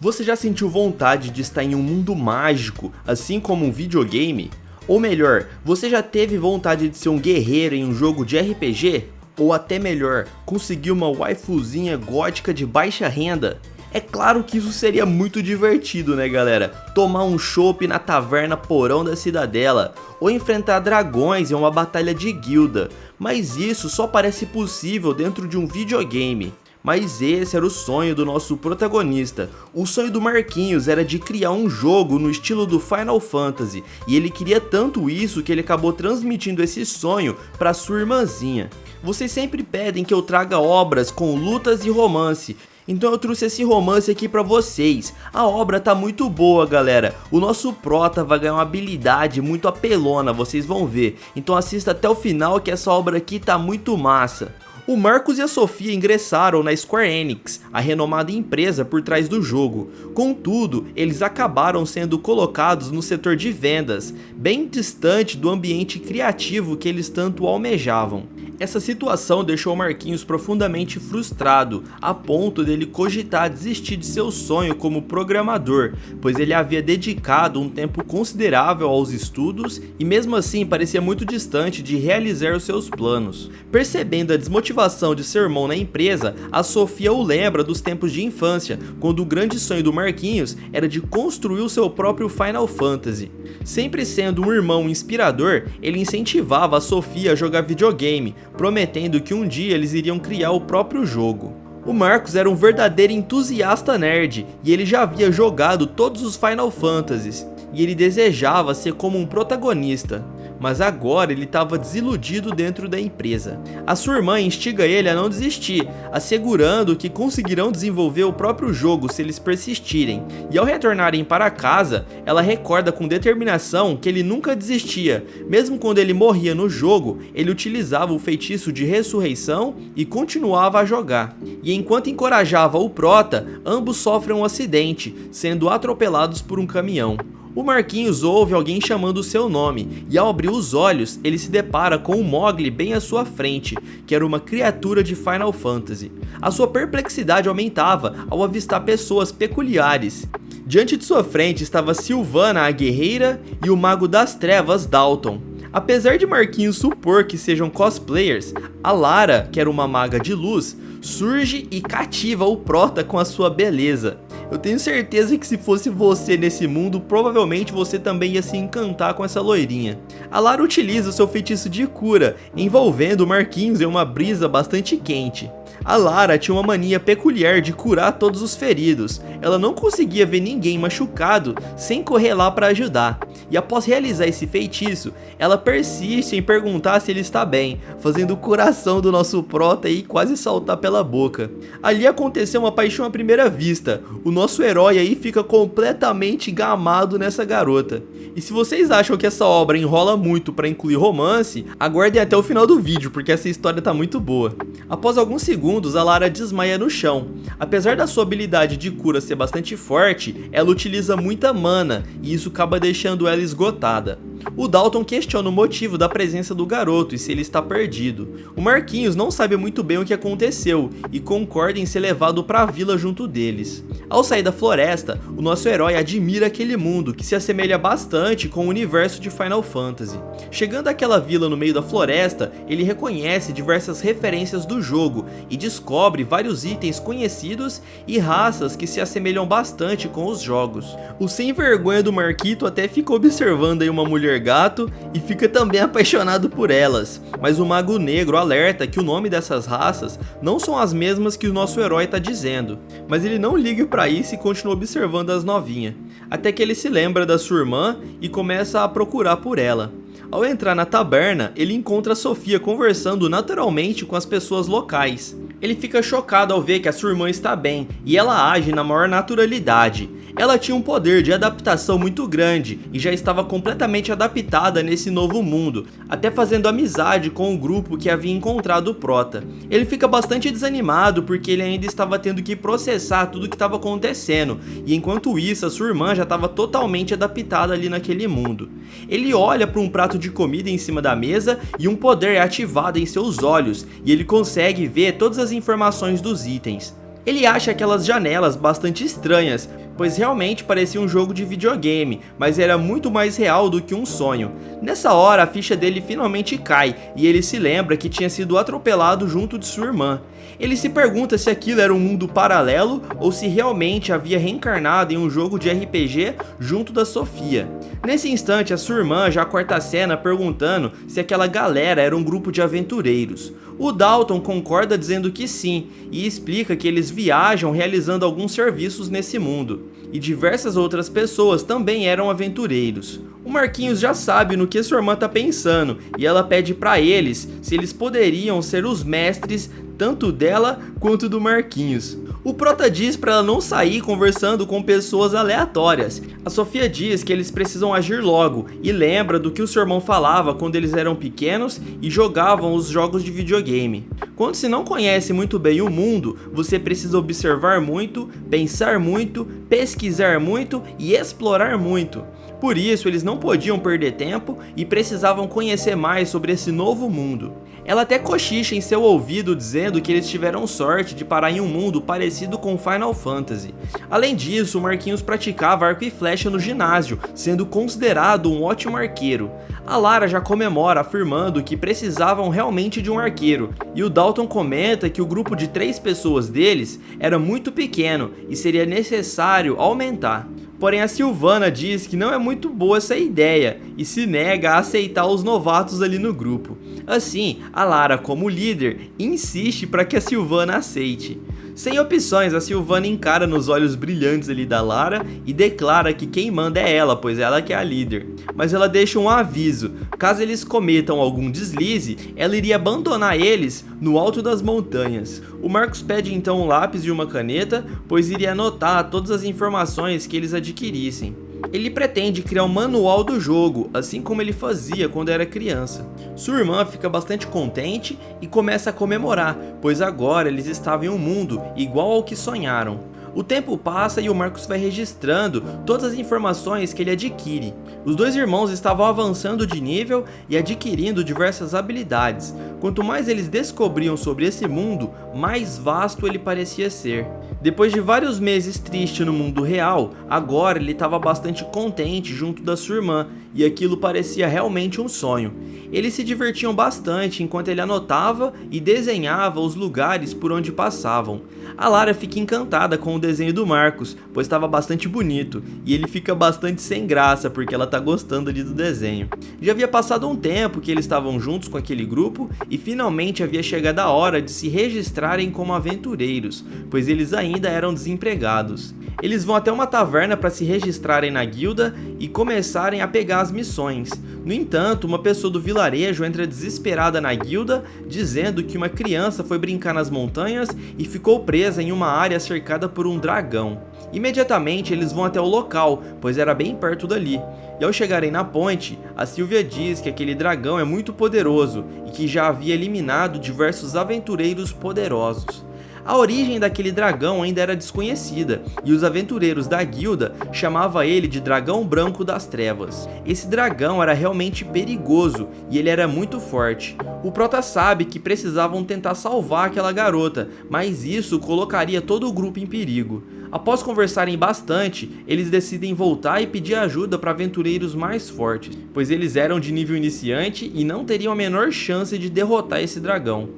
Você já sentiu vontade de estar em um mundo mágico, assim como um videogame? Ou melhor, você já teve vontade de ser um guerreiro em um jogo de RPG? Ou até melhor, conseguir uma waifuzinha gótica de baixa renda? É claro que isso seria muito divertido, né galera? Tomar um chopp na taverna porão da cidadela, ou enfrentar dragões em uma batalha de guilda, mas isso só parece possível dentro de um videogame. Mas esse era o sonho do nosso protagonista. O sonho do Marquinhos era de criar um jogo no estilo do Final Fantasy, e ele queria tanto isso que ele acabou transmitindo esse sonho para sua irmãzinha. Vocês sempre pedem que eu traga obras com lutas e romance, então eu trouxe esse romance aqui pra vocês. A obra tá muito boa, galera. O nosso prota vai ganhar uma habilidade muito apelona, vocês vão ver. Então assista até o final que essa obra aqui tá muito massa. O Marcos e a Sofia ingressaram na Square Enix, a renomada empresa por trás do jogo. Contudo, eles acabaram sendo colocados no setor de vendas, bem distante do ambiente criativo que eles tanto almejavam. Essa situação deixou Marquinhos profundamente frustrado, a ponto dele cogitar desistir de seu sonho como programador, pois ele havia dedicado um tempo considerável aos estudos e mesmo assim parecia muito distante de realizar os seus planos. Percebendo a desmotivação de seu irmão na empresa, a Sofia o lembra dos tempos de infância, quando o grande sonho do Marquinhos era de construir o seu próprio Final Fantasy. Sempre sendo um irmão inspirador, ele incentivava a Sofia a jogar videogame, prometendo que um dia eles iriam criar o próprio jogo. O Marcos era um verdadeiro entusiasta nerd, e ele já havia jogado todos os Final Fantasies, e ele desejava ser como um protagonista. Mas agora ele estava desiludido dentro da empresa. A sua irmã instiga ele a não desistir, assegurando que conseguirão desenvolver o próprio jogo se eles persistirem. E ao retornarem para casa, ela recorda com determinação que ele nunca desistia. Mesmo quando ele morria no jogo, ele utilizava o feitiço de ressurreição e continuava a jogar. E enquanto encorajava o prota, ambos sofrem um acidente, sendo atropelados por um caminhão. O Marquinhos ouve alguém chamando o seu nome, e ao abrir os olhos, ele se depara com o Mowgli bem à sua frente, que era uma criatura de Final Fantasy. A sua perplexidade aumentava ao avistar pessoas peculiares. Diante de sua frente estava Sylvana, a guerreira, e o mago das trevas, Dalton. Apesar de Marquinhos supor que sejam cosplayers, a Lara, que era uma maga de luz, surge e cativa o prota com a sua beleza. Eu tenho certeza que se fosse você nesse mundo, provavelmente você também ia se encantar com essa loirinha. A Lara utiliza o seu feitiço de cura, envolvendo o Marquinhos em uma brisa bastante quente. A Lara tinha uma mania peculiar de curar todos os feridos. Ela não conseguia ver ninguém machucado sem correr lá para ajudar. E após realizar esse feitiço, ela persiste em perguntar se ele está bem, fazendo o coração do nosso prota aí quase saltar pela boca. Ali aconteceu uma paixão à primeira vista. O nosso herói aí fica completamente gamado nessa garota. E se vocês acham que essa obra enrola muito para incluir romance, aguardem até o final do vídeo, porque essa história tá muito boa. Após alguns segundos, a Lara desmaia no chão. Apesar da sua habilidade de cura ser bastante forte, ela utiliza muita mana, e isso acaba deixando ela esgotada. O Dalton questiona o motivo da presença do garoto e se ele está perdido. O Marquinhos não sabe muito bem o que aconteceu e concorda em ser levado para a vila junto deles. Ao sair da floresta, o nosso herói admira aquele mundo que se assemelha bastante com o universo de Final Fantasy. Chegando àquela vila no meio da floresta, ele reconhece diversas referências do jogo e descobre vários itens conhecidos e raças que se assemelham bastante com os jogos. O sem vergonha do Marquito até fica observando aí uma mulher gato e fica também apaixonado por elas, mas o Mago Negro alerta que o nome dessas raças não são as mesmas que o nosso herói está dizendo, mas ele não liga para isso e continua observando as novinhas, até que ele se lembra da sua irmã e começa a procurar por ela. Ao entrar na taberna, ele encontra a Sofia conversando naturalmente com as pessoas locais. Ele fica chocado ao ver que a sua irmã está bem e ela age na maior naturalidade. Ela tinha um poder de adaptação muito grande e já estava completamente adaptada nesse novo mundo, até fazendo amizade com o grupo que havia encontrado o prota. Ele fica bastante desanimado porque ele ainda estava tendo que processar tudo o que estava acontecendo, e enquanto isso a sua irmã já estava totalmente adaptada ali naquele mundo. Ele olha para um prato de comida em cima da mesa e um poder é ativado em seus olhos, e ele consegue ver todas as informações dos itens. Ele acha aquelas janelas bastante estranhas, pois realmente parecia um jogo de videogame, mas era muito mais real do que um sonho. Nessa hora a ficha dele finalmente cai e ele se lembra que tinha sido atropelado junto de sua irmã. Ele se pergunta se aquilo era um mundo paralelo ou se realmente havia reencarnado em um jogo de RPG junto da Sofia. Nesse instante a sua irmã já corta a cena perguntando se aquela galera era um grupo de aventureiros. O Dalton concorda dizendo que sim e explica que eles viajam realizando alguns serviços nesse mundo. E diversas outras pessoas também eram aventureiros. O Marquinhos já sabe no que sua irmã tá pensando e ela pede pra eles se eles poderiam ser os mestres tanto dela quanto do Marquinhos. O Prota diz pra ela não sair conversando com pessoas aleatórias. A Sofia diz que eles precisam agir logo e lembra do que o seu irmão falava quando eles eram pequenos e jogavam os jogos de videogame. Quando se não conhece muito bem o mundo, você precisa observar muito, pensar muito, pesquisar muito e explorar muito. Por isso, eles não podiam perder tempo e precisavam conhecer mais sobre esse novo mundo. Ela até cochicha em seu ouvido dizendo que eles tiveram sorte de parar em um mundo parecido com Final Fantasy. Além disso, o Marquinhos praticava arco e flecha no ginásio, sendo considerado um ótimo arqueiro. A Lara já comemora afirmando que precisavam realmente de um arqueiro, e o Dalton comenta que o grupo de 3 pessoas deles era muito pequeno e seria necessário aumentar. Porém a Silvana diz que não é muito boa essa ideia e se nega a aceitar os novatos ali no grupo. Assim, a Lara como líder insiste para que a Silvana aceite. Sem opções, a Silvana encara nos olhos brilhantes ali da Lara e declara que quem manda é ela, pois ela que é a líder. Mas ela deixa um aviso, caso eles cometam algum deslize, ela iria abandonar eles no alto das montanhas. O Marcos pede então um lápis e uma caneta, pois iria anotar todas as informações que eles adquirissem. Ele pretende criar um manual do jogo, assim como ele fazia quando era criança. Sua irmã fica bastante contente e começa a comemorar, pois agora eles estavam em um mundo igual ao que sonharam. O tempo passa e o Marcos vai registrando todas as informações que ele adquire. Os dois irmãos estavam avançando de nível e adquirindo diversas habilidades. Quanto mais eles descobriam sobre esse mundo, mais vasto ele parecia ser. Depois de vários meses triste no mundo real, agora ele estava bastante contente junto da sua irmã e aquilo parecia realmente um sonho. Eles se divertiam bastante enquanto ele anotava e desenhava os lugares por onde passavam. A Lara fica encantada com o desenho do Marcos, pois estava bastante bonito, e ele fica bastante sem graça porque ela tá gostando ali do desenho. Já havia passado um tempo que eles estavam juntos com aquele grupo e finalmente havia chegado a hora de se registrarem como aventureiros, pois eles ainda eram desempregados. Eles vão até uma taverna para se registrarem na guilda e começarem a pegar as missões. No entanto, uma pessoa do vilarejo entra desesperada na guilda, dizendo que uma criança foi brincar nas montanhas e ficou presa em uma área cercada por um dragão. Imediatamente eles vão até o local, pois era bem perto dali. E ao chegarem na ponte, a Sylvia diz que aquele dragão é muito poderoso e que já havia eliminado diversos aventureiros poderosos. A origem daquele dragão ainda era desconhecida, e os aventureiros da guilda chamavam ele de Dragão Branco das Trevas. Esse dragão era realmente perigoso, e ele era muito forte. O Prota sabe que precisavam tentar salvar aquela garota, mas isso colocaria todo o grupo em perigo. Após conversarem bastante, eles decidem voltar e pedir ajuda para aventureiros mais fortes, pois eles eram de nível iniciante e não teriam a menor chance de derrotar esse dragão.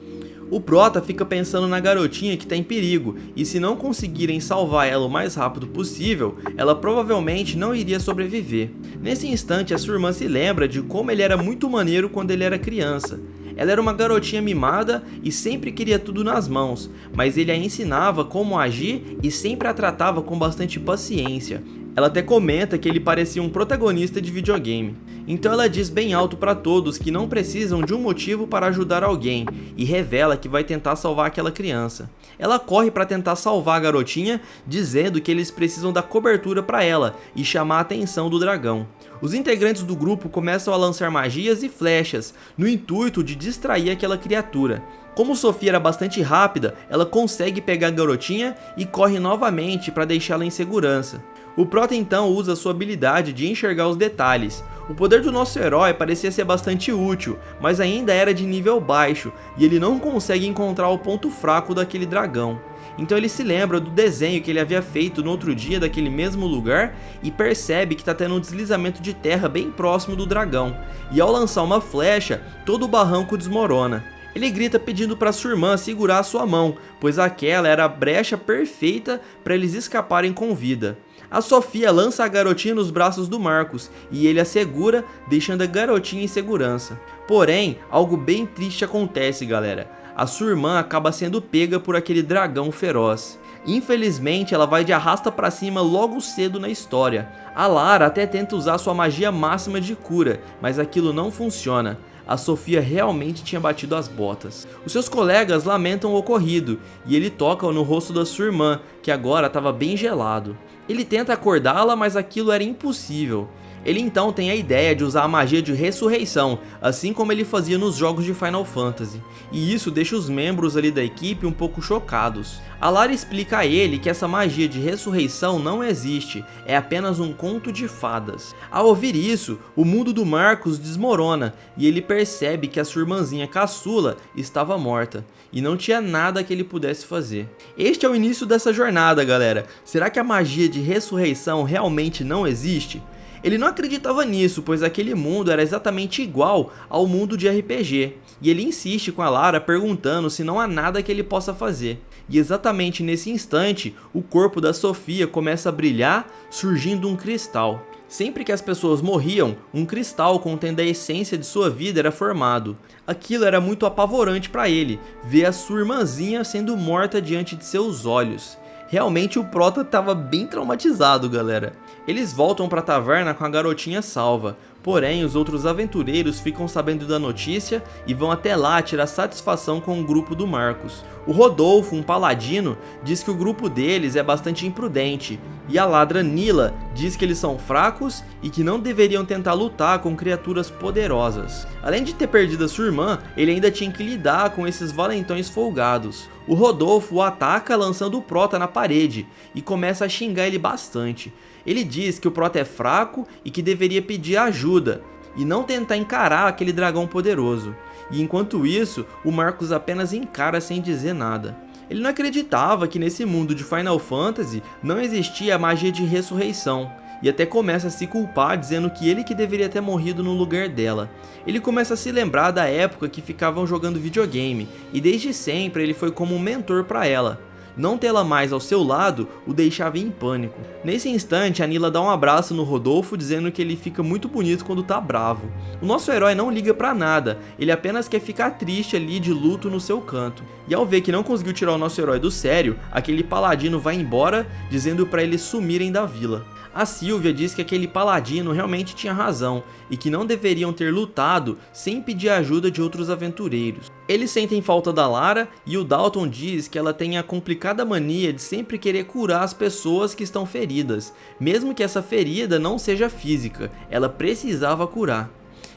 O Prota fica pensando na garotinha que está em perigo, e se não conseguirem salvar ela o mais rápido possível, ela provavelmente não iria sobreviver. Nesse instante, a sua irmã se lembra de como ele era muito maneiro quando ele era criança. Ela era uma garotinha mimada e sempre queria tudo nas mãos, mas ele a ensinava como agir e sempre a tratava com bastante paciência. Ela até comenta que ele parecia um protagonista de videogame. Então ela diz bem alto para todos que não precisam de um motivo para ajudar alguém e revela que vai tentar salvar aquela criança. Ela corre para tentar salvar a garotinha, dizendo que eles precisam dar cobertura para ela e chamar a atenção do dragão. Os integrantes do grupo começam a lançar magias e flechas no intuito de distrair aquela criatura. Como Sofia era bastante rápida, ela consegue pegar a garotinha e corre novamente para deixá-la em segurança. O Prota então usa sua habilidade de enxergar os detalhes. O poder do nosso herói parecia ser bastante útil, mas ainda era de nível baixo e ele não consegue encontrar o ponto fraco daquele dragão. Então ele se lembra do desenho que ele havia feito no outro dia daquele mesmo lugar e percebe que está tendo um deslizamento de terra bem próximo do dragão. E ao lançar uma flecha, todo o barranco desmorona. Ele grita pedindo para sua irmã segurar a sua mão, pois aquela era a brecha perfeita para eles escaparem com vida. A Sofia lança a garotinha nos braços do Marcus e ele a segura, deixando a garotinha em segurança. Porém, algo bem triste acontece, galera. A sua irmã acaba sendo pega por aquele dragão feroz. Infelizmente, ela vai de arrasta pra cima logo cedo na história. A Lara até tenta usar sua magia máxima de cura, mas aquilo não funciona. A Sofia realmente tinha batido as botas. Os seus colegas lamentam o ocorrido e ele toca no rosto da sua irmã, que agora estava bem gelado. Ele tenta acordá-la, mas aquilo era impossível. Ele então tem a ideia de usar a magia de ressurreição, assim como ele fazia nos jogos de Final Fantasy, e isso deixa os membros ali da equipe um pouco chocados. A Lara explica a ele que essa magia de ressurreição não existe, é apenas um conto de fadas. Ao ouvir isso, o mundo do Marcus desmorona e ele percebe que a sua irmãzinha caçula estava morta e não tinha nada que ele pudesse fazer. Este é o início dessa jornada, galera. Será que a magia de ressurreição realmente não existe? Ele não acreditava nisso, pois aquele mundo era exatamente igual ao mundo de RPG, e ele insiste com a Lara perguntando se não há nada que ele possa fazer. E exatamente nesse instante, o corpo da Sofia começa a brilhar, surgindo um cristal. Sempre que as pessoas morriam, um cristal contendo a essência de sua vida era formado. Aquilo era muito apavorante para ele, ver a sua irmãzinha sendo morta diante de seus olhos. Realmente o Prota estava bem traumatizado, galera. Eles voltam para a taverna com a garotinha salva, porém os outros aventureiros ficam sabendo da notícia e vão até lá tirar satisfação com o grupo do Marcus. O Rodolfo, um paladino, diz que o grupo deles é bastante imprudente, e a ladra Nila diz que eles são fracos e que não deveriam tentar lutar com criaturas poderosas. Além de ter perdido a sua irmã, ele ainda tinha que lidar com esses valentões folgados. O Rodolfo o ataca lançando o Prota na parede e começa a xingar ele bastante. Ele diz que o Prota é fraco e que deveria pedir ajuda e não tentar encarar aquele dragão poderoso. E enquanto isso, o Marcus apenas encara sem dizer nada. Ele não acreditava que nesse mundo de Final Fantasy não existia a magia de ressurreição, e até começa a se culpar dizendo que ele que deveria ter morrido no lugar dela. Ele começa a se lembrar da época que ficavam jogando videogame, e desde sempre ele foi como um mentor para ela. Não tê-la mais ao seu lado o deixava em pânico. Nesse instante, a Nila dá um abraço no Rodolfo dizendo que ele fica muito bonito quando tá bravo. O nosso herói não liga pra nada, ele apenas quer ficar triste ali de luto no seu canto. E ao ver que não conseguiu tirar o nosso herói do sério, aquele paladino vai embora dizendo pra eles sumirem da vila. A Sylvia diz que aquele paladino realmente tinha razão e que não deveriam ter lutado sem pedir ajuda de outros aventureiros. Eles sentem falta da Lara e o Dalton diz que ela tem a complicada mania de sempre querer curar as pessoas que estão feridas, mesmo que essa ferida não seja física, ela precisava curar.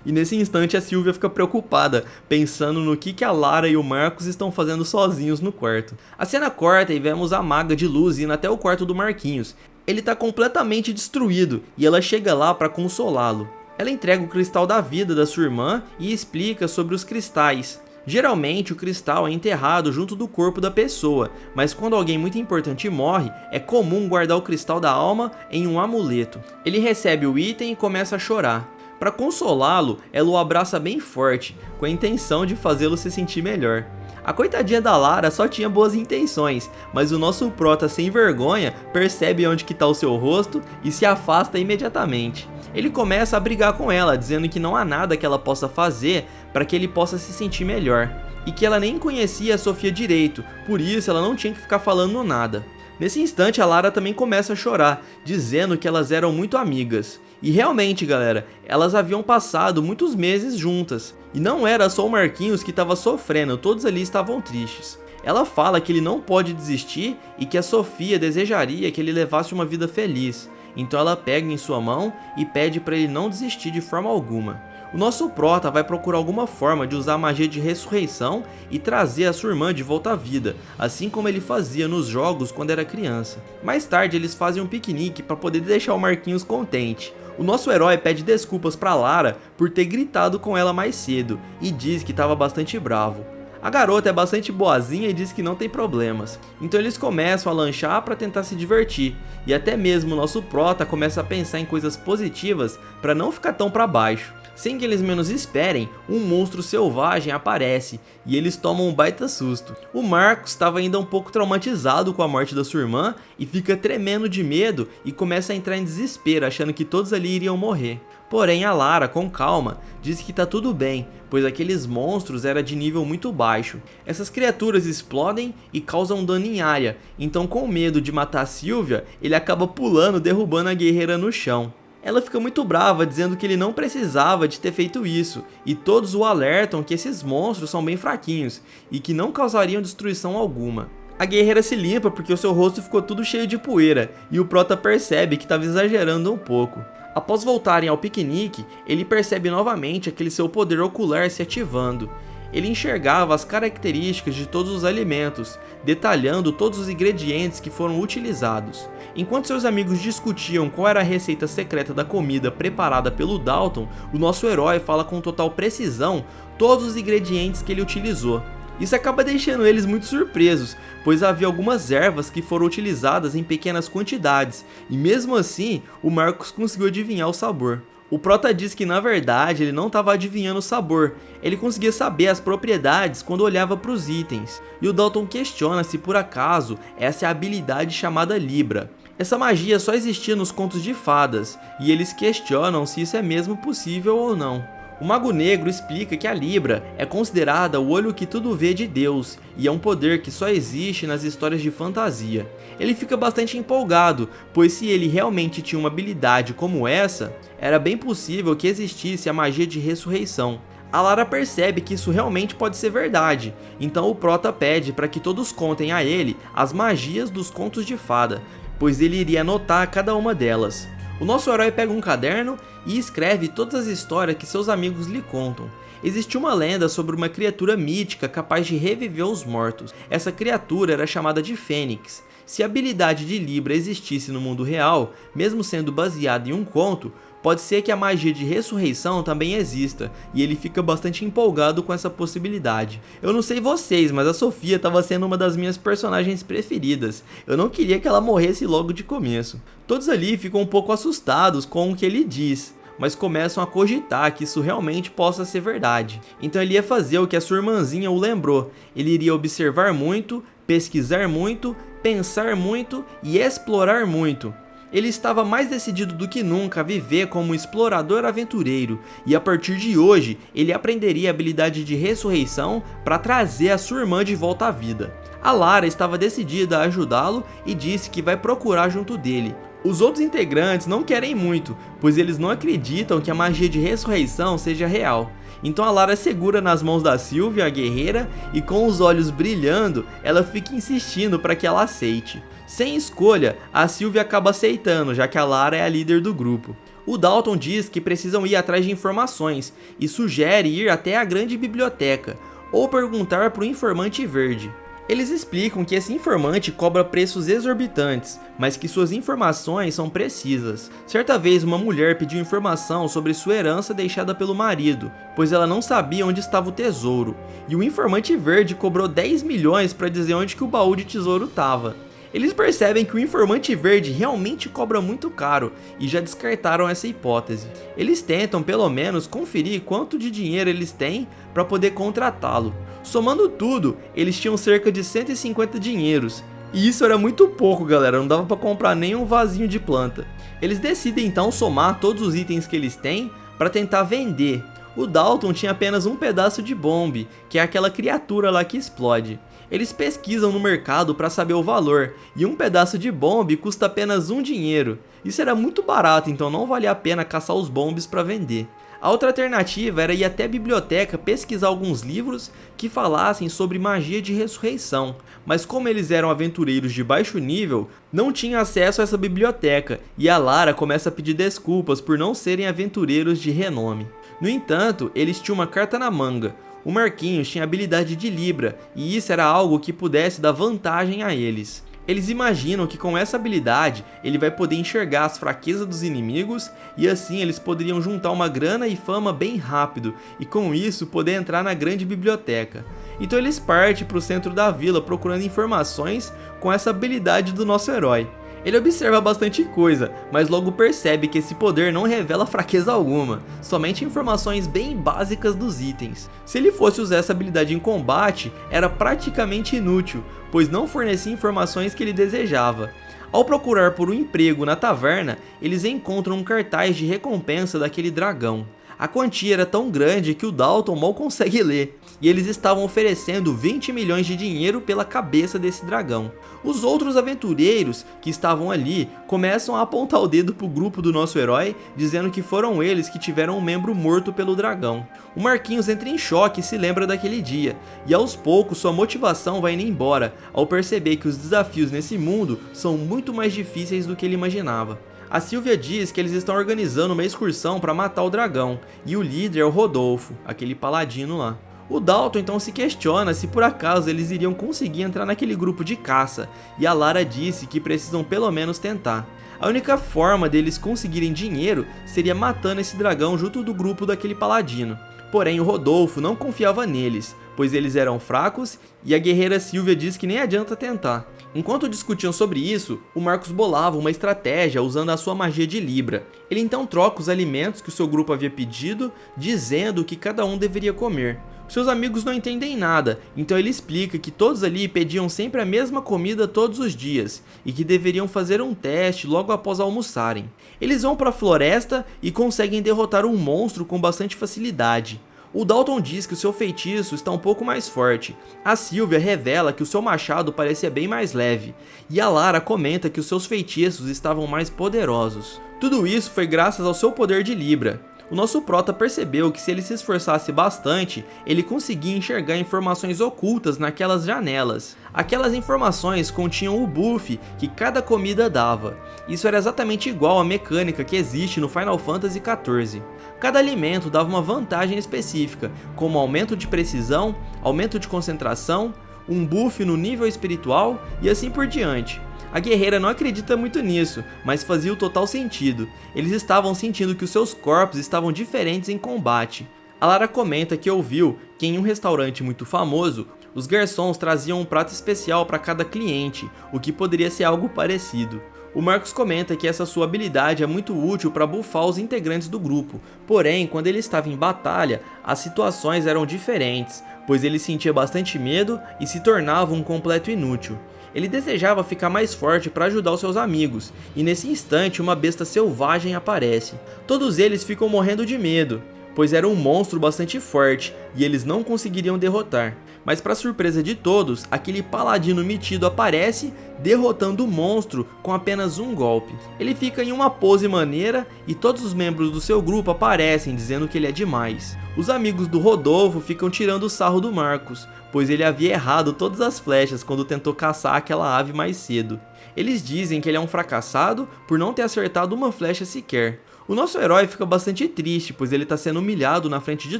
E nesse instante a Sylvia fica preocupada, pensando no que a Lara e o Marcus estão fazendo sozinhos no quarto. A cena corta e vemos a maga de luz indo até o quarto do Marquinhos. Ele está completamente destruído e ela chega lá para consolá-lo. Ela entrega o cristal da vida da sua irmã e explica sobre os cristais. Geralmente o cristal é enterrado junto do corpo da pessoa, mas quando alguém muito importante morre, é comum guardar o cristal da alma em um amuleto. Ele recebe o item e começa a chorar. Para consolá-lo, ela o abraça bem forte, com a intenção de fazê-lo se sentir melhor. A coitadinha da Lara só tinha boas intenções, mas o nosso Prota sem vergonha percebe onde que está o seu rosto e se afasta imediatamente. Ele começa a brigar com ela, dizendo que não há nada que ela possa fazer para que ele possa se sentir melhor, e que ela nem conhecia a Sofia direito, por isso ela não tinha que ficar falando nada. Nesse instante a Lara também começa a chorar, dizendo que elas eram muito amigas. E realmente, galera, elas haviam passado muitos meses juntas. E não era só o Marquinhos que estava sofrendo, todos ali estavam tristes. Ela fala que ele não pode desistir e que a Sofia desejaria que ele levasse uma vida feliz. Então ela pega em sua mão e pede para ele não desistir de forma alguma. O nosso Prota vai procurar alguma forma de usar a magia de ressurreição e trazer a sua irmã de volta à vida, assim como ele fazia nos jogos quando era criança. Mais tarde eles fazem um piquenique para poder deixar o Marquinhos contente. O nosso herói pede desculpas para Lara por ter gritado com ela mais cedo e diz que estava bastante bravo. A garota é bastante boazinha e diz que não tem problemas, então eles começam a lanchar para tentar se divertir, e até mesmo o nosso prota começa a pensar em coisas positivas para não ficar tão para baixo. Sem que eles menos esperem, um monstro selvagem aparece e eles tomam um baita susto. O Marcos estava ainda um pouco traumatizado com a morte da sua irmã e fica tremendo de medo e começa a entrar em desespero, achando que todos ali iriam morrer. Porém, a Lara, com calma, diz que tá tudo bem, pois aqueles monstros eram de nível muito baixo. Essas criaturas explodem e causam dano em área, então com medo de matar a Sylvia, ele acaba pulando, derrubando a guerreira no chão. Ela fica muito brava, dizendo que ele não precisava de ter feito isso, e todos o alertam que esses monstros são bem fraquinhos, e que não causariam destruição alguma. A guerreira se limpa porque o seu rosto ficou tudo cheio de poeira, e o prota percebe que estava exagerando um pouco. Após voltarem ao piquenique, ele percebe novamente aquele seu poder ocular se ativando. Ele enxergava as características de todos os alimentos, detalhando todos os ingredientes que foram utilizados. Enquanto seus amigos discutiam qual era a receita secreta da comida preparada pelo Dalton, o nosso herói fala com total precisão todos os ingredientes que ele utilizou. Isso acaba deixando eles muito surpresos, pois havia algumas ervas que foram utilizadas em pequenas quantidades, e mesmo assim, o Marcos conseguiu adivinhar o sabor. O prota diz que na verdade ele não estava adivinhando o sabor, ele conseguia saber as propriedades quando olhava para os itens. E o Dalton questiona se por acaso essa é a habilidade chamada Libra. Essa magia só existia nos contos de fadas, e eles questionam se isso é mesmo possível ou não. O Mago Negro explica que a Libra é considerada o olho que tudo vê de Deus, e é um poder que só existe nas histórias de fantasia. Ele fica bastante empolgado, pois se ele realmente tinha uma habilidade como essa, era bem possível que existisse a magia de ressurreição. A Lara percebe que isso realmente pode ser verdade, então o prota pede para que todos contem a ele as magias dos contos de fada, pois ele iria anotar cada uma delas. O nosso herói pega um caderno e escreve todas as histórias que seus amigos lhe contam. Existe uma lenda sobre uma criatura mítica capaz de reviver os mortos. Essa criatura era chamada de Fênix. Se a habilidade de Libra existisse no mundo real, mesmo sendo baseada em um conto, pode ser que a magia de ressurreição também exista, e ele fica bastante empolgado com essa possibilidade. Eu não sei vocês, mas a Sofia estava sendo uma das minhas personagens preferidas. Eu não queria que ela morresse logo de começo. Todos ali ficam um pouco assustados com o que ele diz, mas começam a cogitar que isso realmente possa ser verdade. Então ele ia fazer o que a sua irmãzinha o lembrou. Ele iria observar muito, pesquisar muito, pensar muito e explorar muito. Ele estava mais decidido do que nunca a viver como um explorador aventureiro, e a partir de hoje ele aprenderia a habilidade de ressurreição para trazer a sua irmã de volta à vida. A Lara estava decidida a ajudá-lo e disse que vai procurar junto dele. Os outros integrantes não querem muito, pois eles não acreditam que a magia de ressurreição seja real. Então a Lara segura nas mãos da Sylvia, a guerreira, e com os olhos brilhando, ela fica insistindo para que ela aceite. Sem escolha, a Sylvia acaba aceitando, já que a Lara é a líder do grupo. O Dalton diz que precisam ir atrás de informações e sugere ir até a grande biblioteca, ou perguntar para o informante verde. Eles explicam que esse informante cobra preços exorbitantes, mas que suas informações são precisas. Certa vez uma mulher pediu informação sobre sua herança deixada pelo marido, pois ela não sabia onde estava o tesouro, e o informante verde cobrou 10 milhões para dizer onde que o baú de tesouro estava. Eles percebem que o informante verde realmente cobra muito caro e já descartaram essa hipótese. Eles tentam pelo menos conferir quanto de dinheiro eles têm para poder contratá-lo. Somando tudo, eles tinham cerca de 150 dinheiros. E isso era muito pouco, galera, não dava para comprar nem um vasinho de planta. Eles decidem então somar todos os itens que eles têm para tentar vender. O Dalton tinha apenas um pedaço de bombe, que é aquela criatura lá que explode. Eles pesquisam no mercado para saber o valor, e um pedaço de bombe custa apenas 1 dinheiro. Isso era muito barato, então não valia a pena caçar os bombes para vender. A outra alternativa era ir até a biblioteca pesquisar alguns livros que falassem sobre magia de ressurreição, mas como eles eram aventureiros de baixo nível, não tinham acesso a essa biblioteca, e a Lara começa a pedir desculpas por não serem aventureiros de renome. No entanto, eles tinham uma carta na manga. O Marquinhos tinha habilidade de Libra, e isso era algo que pudesse dar vantagem a eles. Eles imaginam que com essa habilidade ele vai poder enxergar as fraquezas dos inimigos, e assim eles poderiam juntar uma grana e fama bem rápido, e com isso poder entrar na grande biblioteca. Então eles partem para o centro da vila procurando informações com essa habilidade do nosso herói. Ele observa bastante coisa, mas logo percebe que esse poder não revela fraqueza alguma, somente informações bem básicas dos itens. Se ele fosse usar essa habilidade em combate, era praticamente inútil, pois não fornecia informações que ele desejava. Ao procurar por um emprego na taverna, eles encontram um cartaz de recompensa daquele dragão. A quantia era tão grande que o Dalton mal consegue ler, e eles estavam oferecendo 20 milhões de dinheiro pela cabeça desse dragão. Os outros aventureiros que estavam ali começam a apontar o dedo pro grupo do nosso herói, dizendo que foram eles que tiveram um membro morto pelo dragão. O Marquinhos entra em choque e se lembra daquele dia, e aos poucos sua motivação vai indo embora, ao perceber que os desafios nesse mundo são muito mais difíceis do que ele imaginava. A Sylvia diz que eles estão organizando uma excursão para matar o dragão, e o líder é o Rodolfo, aquele paladino lá. O Dalton então se questiona se por acaso eles iriam conseguir entrar naquele grupo de caça, e a Lara disse que precisam pelo menos tentar. A única forma deles conseguirem dinheiro seria matando esse dragão junto do grupo daquele paladino. Porém o Rodolfo não confiava neles, pois eles eram fracos e a guerreira Sylvia diz que nem adianta tentar. Enquanto discutiam sobre isso, o Marcos bolava uma estratégia usando a sua magia de Libra. Ele então troca os alimentos que o seu grupo havia pedido, dizendo o que cada um deveria comer. Seus amigos não entendem nada, então ele explica que todos ali pediam sempre a mesma comida todos os dias, e que deveriam fazer um teste logo após almoçarem. Eles vão para a floresta e conseguem derrotar um monstro com bastante facilidade. O Dalton diz que o seu feitiço está um pouco mais forte, a Sylvia revela que o seu machado parecia bem mais leve, e a Lara comenta que os seus feitiços estavam mais poderosos. Tudo isso foi graças ao seu poder de Libra. O nosso prota percebeu que se ele se esforçasse bastante, ele conseguia enxergar informações ocultas naquelas janelas. Aquelas informações continham o buff que cada comida dava. Isso era exatamente igual à mecânica que existe no Final Fantasy XIV. Cada alimento dava uma vantagem específica, como aumento de precisão, aumento de concentração, um buff no nível espiritual e assim por diante. A guerreira não acredita muito nisso, mas fazia o total sentido. Eles estavam sentindo que os seus corpos estavam diferentes em combate. A Lara comenta que ouviu que em um restaurante muito famoso, os garçons traziam um prato especial para cada cliente, o que poderia ser algo parecido. O Marcos comenta que essa sua habilidade é muito útil para buffar os integrantes do grupo, porém, quando ele estava em batalha, as situações eram diferentes, pois ele sentia bastante medo e se tornava um completo inútil. Ele desejava ficar mais forte para ajudar os seus amigos, e nesse instante uma besta selvagem aparece. Todos eles ficam morrendo de medo, pois era um monstro bastante forte e eles não conseguiriam derrotar. Mas para surpresa de todos, aquele paladino metido aparece, derrotando o monstro com apenas um golpe. Ele fica em uma pose maneira e todos os membros do seu grupo aparecem dizendo que ele é demais. Os amigos do Rodolfo ficam tirando o sarro do Marcos, pois ele havia errado todas as flechas quando tentou caçar aquela ave mais cedo. Eles dizem que ele é um fracassado por não ter acertado uma flecha sequer. O nosso herói fica bastante triste, pois ele está sendo humilhado na frente de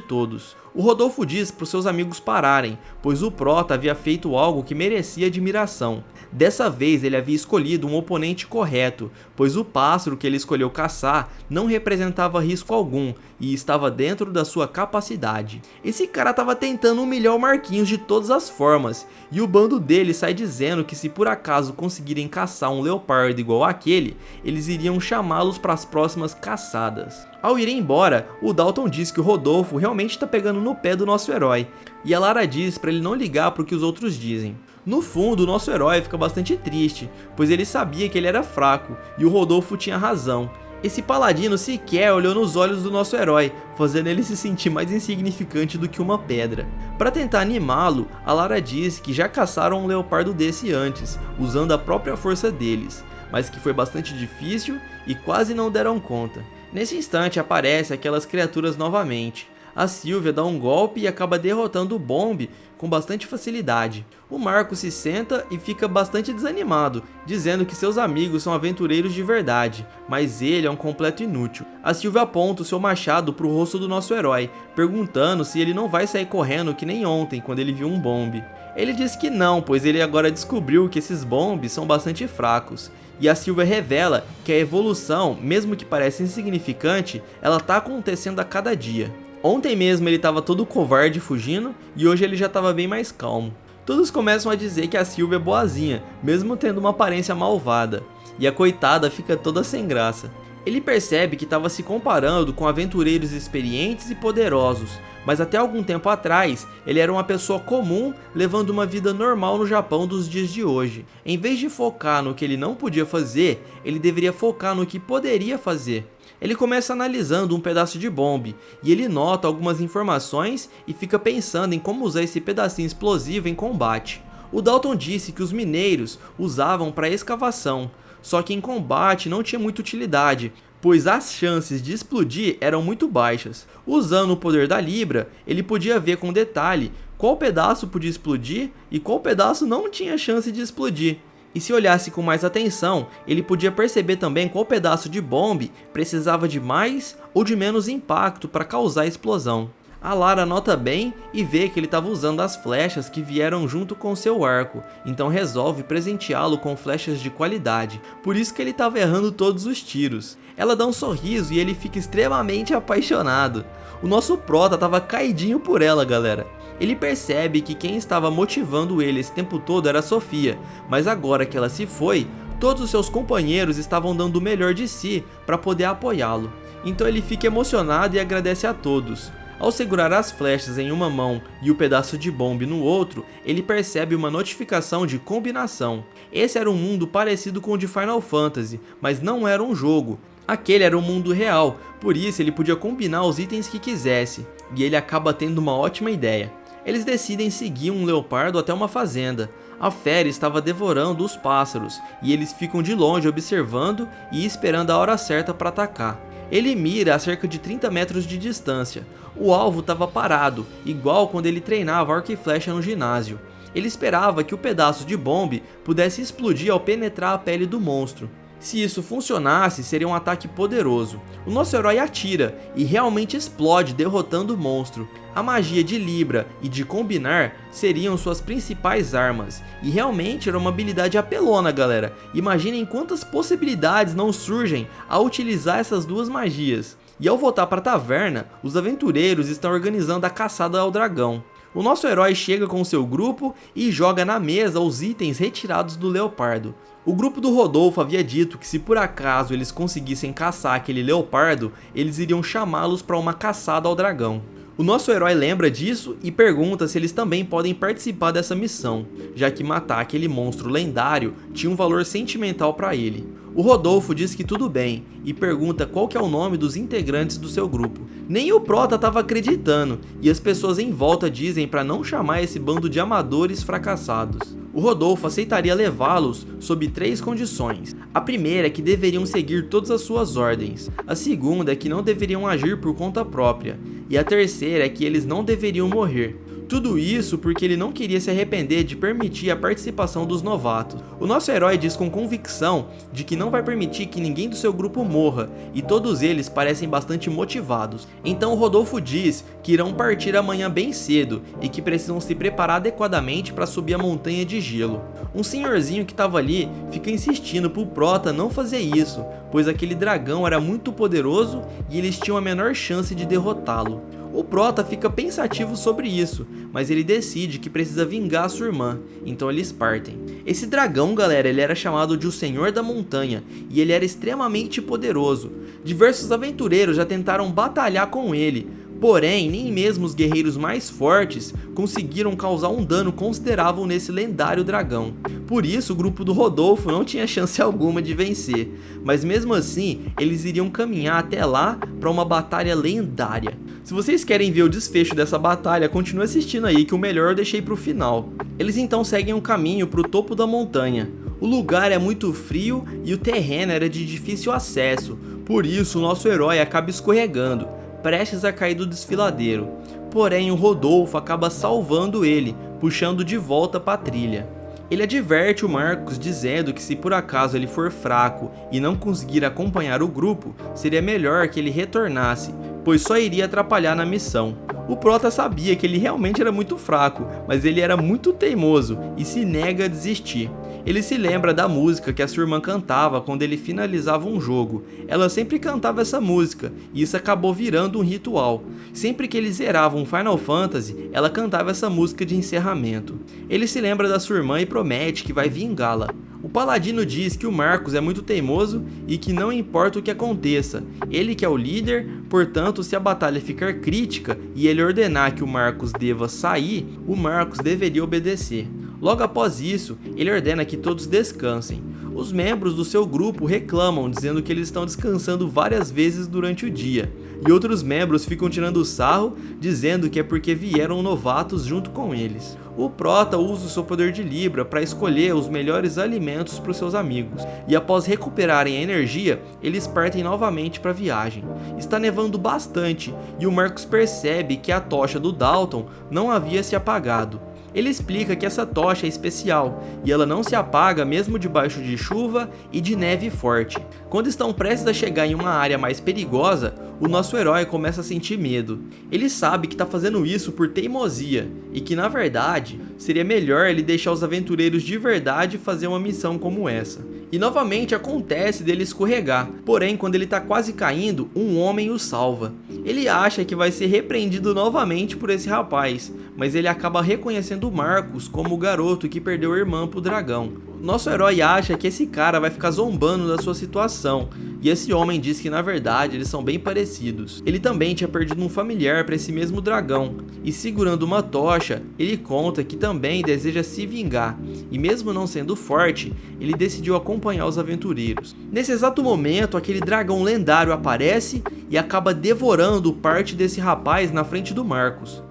todos. O Rodolfo diz para os seus amigos pararem, pois o prota havia feito algo que merecia admiração. Dessa vez ele havia escolhido um oponente correto, pois o pássaro que ele escolheu caçar não representava risco algum e estava dentro da sua capacidade. Esse cara estava tentando humilhar o Marquinhos de todas as formas, e o bando dele sai dizendo que se por acaso conseguirem caçar um leopardo igual àquele, eles iriam chamá-los para as próximas caçadas. Ao ir embora, o Dalton diz que o Rodolfo realmente está pegando no pé do nosso herói, e a Lara diz para ele não ligar para o que os outros dizem. No fundo, o nosso herói fica bastante triste, pois ele sabia que ele era fraco, e o Rodolfo tinha razão. Esse paladino sequer olhou nos olhos do nosso herói, fazendo ele se sentir mais insignificante do que uma pedra. Para tentar animá-lo, a Lara diz que já caçaram um leopardo desse antes, usando a própria força deles, mas que foi bastante difícil e quase não deram conta. Nesse instante aparecem aquelas criaturas novamente. A Sylvia dá um golpe e acaba derrotando o Bomb com bastante facilidade. O Marcos se senta e fica bastante desanimado, dizendo que seus amigos são aventureiros de verdade, mas ele é um completo inútil. A Sylvia aponta o seu machado para o rosto do nosso herói, perguntando se ele não vai sair correndo que nem ontem quando ele viu um Bomb. Ele diz que não, pois ele agora descobriu que esses Bombs são bastante fracos. E a Sylvia revela que a evolução, mesmo que pareça insignificante, ela está acontecendo a cada dia. Ontem mesmo ele estava todo covarde fugindo e hoje ele já estava bem mais calmo. Todos começam a dizer que a Sylvie é boazinha, mesmo tendo uma aparência malvada, e a coitada fica toda sem graça. Ele percebe que estava se comparando com aventureiros experientes e poderosos, mas até algum tempo atrás ele era uma pessoa comum levando uma vida normal no Japão dos dias de hoje. Em vez de focar no que ele não podia fazer, ele deveria focar no que poderia fazer. Ele começa analisando um pedaço de bombe, e ele nota algumas informações e fica pensando em como usar esse pedacinho explosivo em combate. O Dalton disse que os mineiros usavam para escavação, só que em combate não tinha muita utilidade, pois as chances de explodir eram muito baixas. Usando o poder da Libra, ele podia ver com detalhe qual pedaço podia explodir e qual pedaço não tinha chance de explodir. E se olhasse com mais atenção, ele podia perceber também qual pedaço de bombe precisava de mais ou de menos impacto para causar a explosão. A Lara nota bem e vê que ele estava usando as flechas que vieram junto com seu arco, então resolve presenteá-lo com flechas de qualidade, por isso que ele estava errando todos os tiros. Ela dá um sorriso e ele fica extremamente apaixonado. O nosso prota estava caidinho por ela, galera. Ele percebe que quem estava motivando ele esse tempo todo era a Sofia, mas agora que ela se foi, todos os seus companheiros estavam dando o melhor de si para poder apoiá-lo. Então ele fica emocionado e agradece a todos. Ao segurar as flechas em uma mão e o pedaço de bombe no outro, ele percebe uma notificação de combinação. Esse era um mundo parecido com o de Final Fantasy, mas não era um jogo. Aquele era um mundo real, por isso ele podia combinar os itens que quisesse, e ele acaba tendo uma ótima ideia. Eles decidem seguir um leopardo até uma fazenda. A fera estava devorando os pássaros, e eles ficam de longe observando e esperando a hora certa para atacar. Ele mira a cerca de 30 metros de distância. O alvo estava parado, igual quando ele treinava arco e flecha no ginásio. Ele esperava que o pedaço de bombe pudesse explodir ao penetrar a pele do monstro. Se isso funcionasse, seria um ataque poderoso. O nosso herói atira e realmente explode, derrotando o monstro. A magia de Libra e de combinar seriam suas principais armas, e realmente era uma habilidade apelona, galera. Imaginem quantas possibilidades não surgem ao utilizar essas duas magias. E ao voltar para a taverna, os aventureiros estão organizando a caçada ao dragão. O nosso herói chega com seu grupo e joga na mesa os itens retirados do leopardo. O grupo do Rodolfo havia dito que se por acaso eles conseguissem caçar aquele leopardo, eles iriam chamá-los para uma caçada ao dragão. O nosso herói lembra disso e pergunta se eles também podem participar dessa missão, já que matar aquele monstro lendário tinha um valor sentimental para ele. O Rodolfo diz que tudo bem e pergunta qual que é o nome dos integrantes do seu grupo. Nem o Prota estava acreditando e as pessoas em volta dizem para não chamar esse bando de amadores fracassados. O Rodolfo aceitaria levá-los sob 3 condições. A primeira é que deveriam seguir todas as suas ordens. A segunda é que não deveriam agir por conta própria. E a terceira é que eles não deveriam morrer. Tudo isso porque ele não queria se arrepender de permitir a participação dos novatos. O nosso herói diz com convicção de que não vai permitir que ninguém do seu grupo morra, e todos eles parecem bastante motivados. Então o Rodolfo diz que irão partir amanhã bem cedo e que precisam se preparar adequadamente para subir a montanha de gelo. Um senhorzinho que estava ali fica insistindo pro Prota não fazer isso, pois aquele dragão era muito poderoso e eles tinham a menor chance de derrotá-lo. O Prota fica pensativo sobre isso, mas ele decide que precisa vingar sua irmã, então eles partem. Esse dragão, galera, ele era chamado de o Senhor da Montanha, e ele era extremamente poderoso. Diversos aventureiros já tentaram batalhar com ele, porém nem mesmo os guerreiros mais fortes conseguiram causar um dano considerável nesse lendário dragão. Por isso o grupo do Rodolfo não tinha chance alguma de vencer, mas mesmo assim eles iriam caminhar até lá para uma batalha lendária. Se vocês querem ver o desfecho dessa batalha, continue assistindo aí que o melhor eu deixei pro final. Eles então seguem um caminho pro topo da montanha. O lugar é muito frio e o terreno era de difícil acesso, por isso o nosso herói acaba escorregando, prestes a cair do desfiladeiro. Porém o Rodolfo acaba salvando ele, puxando de volta para a trilha. Ele adverte o Marcos dizendo que se por acaso ele for fraco e não conseguir acompanhar o grupo, seria melhor que ele retornasse, pois só iria atrapalhar na missão. O Prota sabia que ele realmente era muito fraco, mas ele era muito teimoso e se nega a desistir. Ele se lembra da música que a sua irmã cantava quando ele finalizava um jogo. Ela sempre cantava essa música, e isso acabou virando um ritual. Sempre que ele zerava um Final Fantasy, ela cantava essa música de encerramento. Ele se lembra da sua irmã e promete que vai vingá-la. O Paladino diz que o Marcus é muito teimoso e que não importa o que aconteça, ele que é o líder, portanto, se a batalha ficar crítica e ele ordenar que o Marcus deva sair, o Marcus deveria obedecer. Logo após isso, ele ordena que todos descansem. Os membros do seu grupo reclamam, dizendo que eles estão descansando várias vezes durante o dia, e outros membros ficam tirando sarro, dizendo que é porque vieram novatos junto com eles. O Prota usa o seu poder de Libra para escolher os melhores alimentos para os seus amigos, e após recuperarem a energia, eles partem novamente para a viagem. Está nevando bastante, e o Marcus percebe que a tocha do Dalton não havia se apagado. Ele explica que essa tocha é especial e ela não se apaga mesmo debaixo de chuva e de neve forte. Quando estão prestes a chegar em uma área mais perigosa, o nosso herói começa a sentir medo. Ele sabe que está fazendo isso por teimosia e que, na verdade, seria melhor ele deixar os aventureiros de verdade fazer uma missão como essa. E novamente acontece dele escorregar, porém quando ele está quase caindo, um homem o salva. Ele acha que vai ser repreendido novamente por esse rapaz, mas ele acaba reconhecendo Marcus como o garoto que perdeu a irmã pro dragão. Nosso herói acha que esse cara vai ficar zombando da sua situação, e esse homem diz que na verdade eles são bem parecidos. Ele também tinha perdido um familiar para esse mesmo dragão, e segurando uma tocha, ele conta que também deseja se vingar, e mesmo não sendo forte, ele decidiu acompanhar os aventureiros. Nesse exato momento, aquele dragão lendário aparece e acaba devorando parte desse rapaz na frente do Marcus.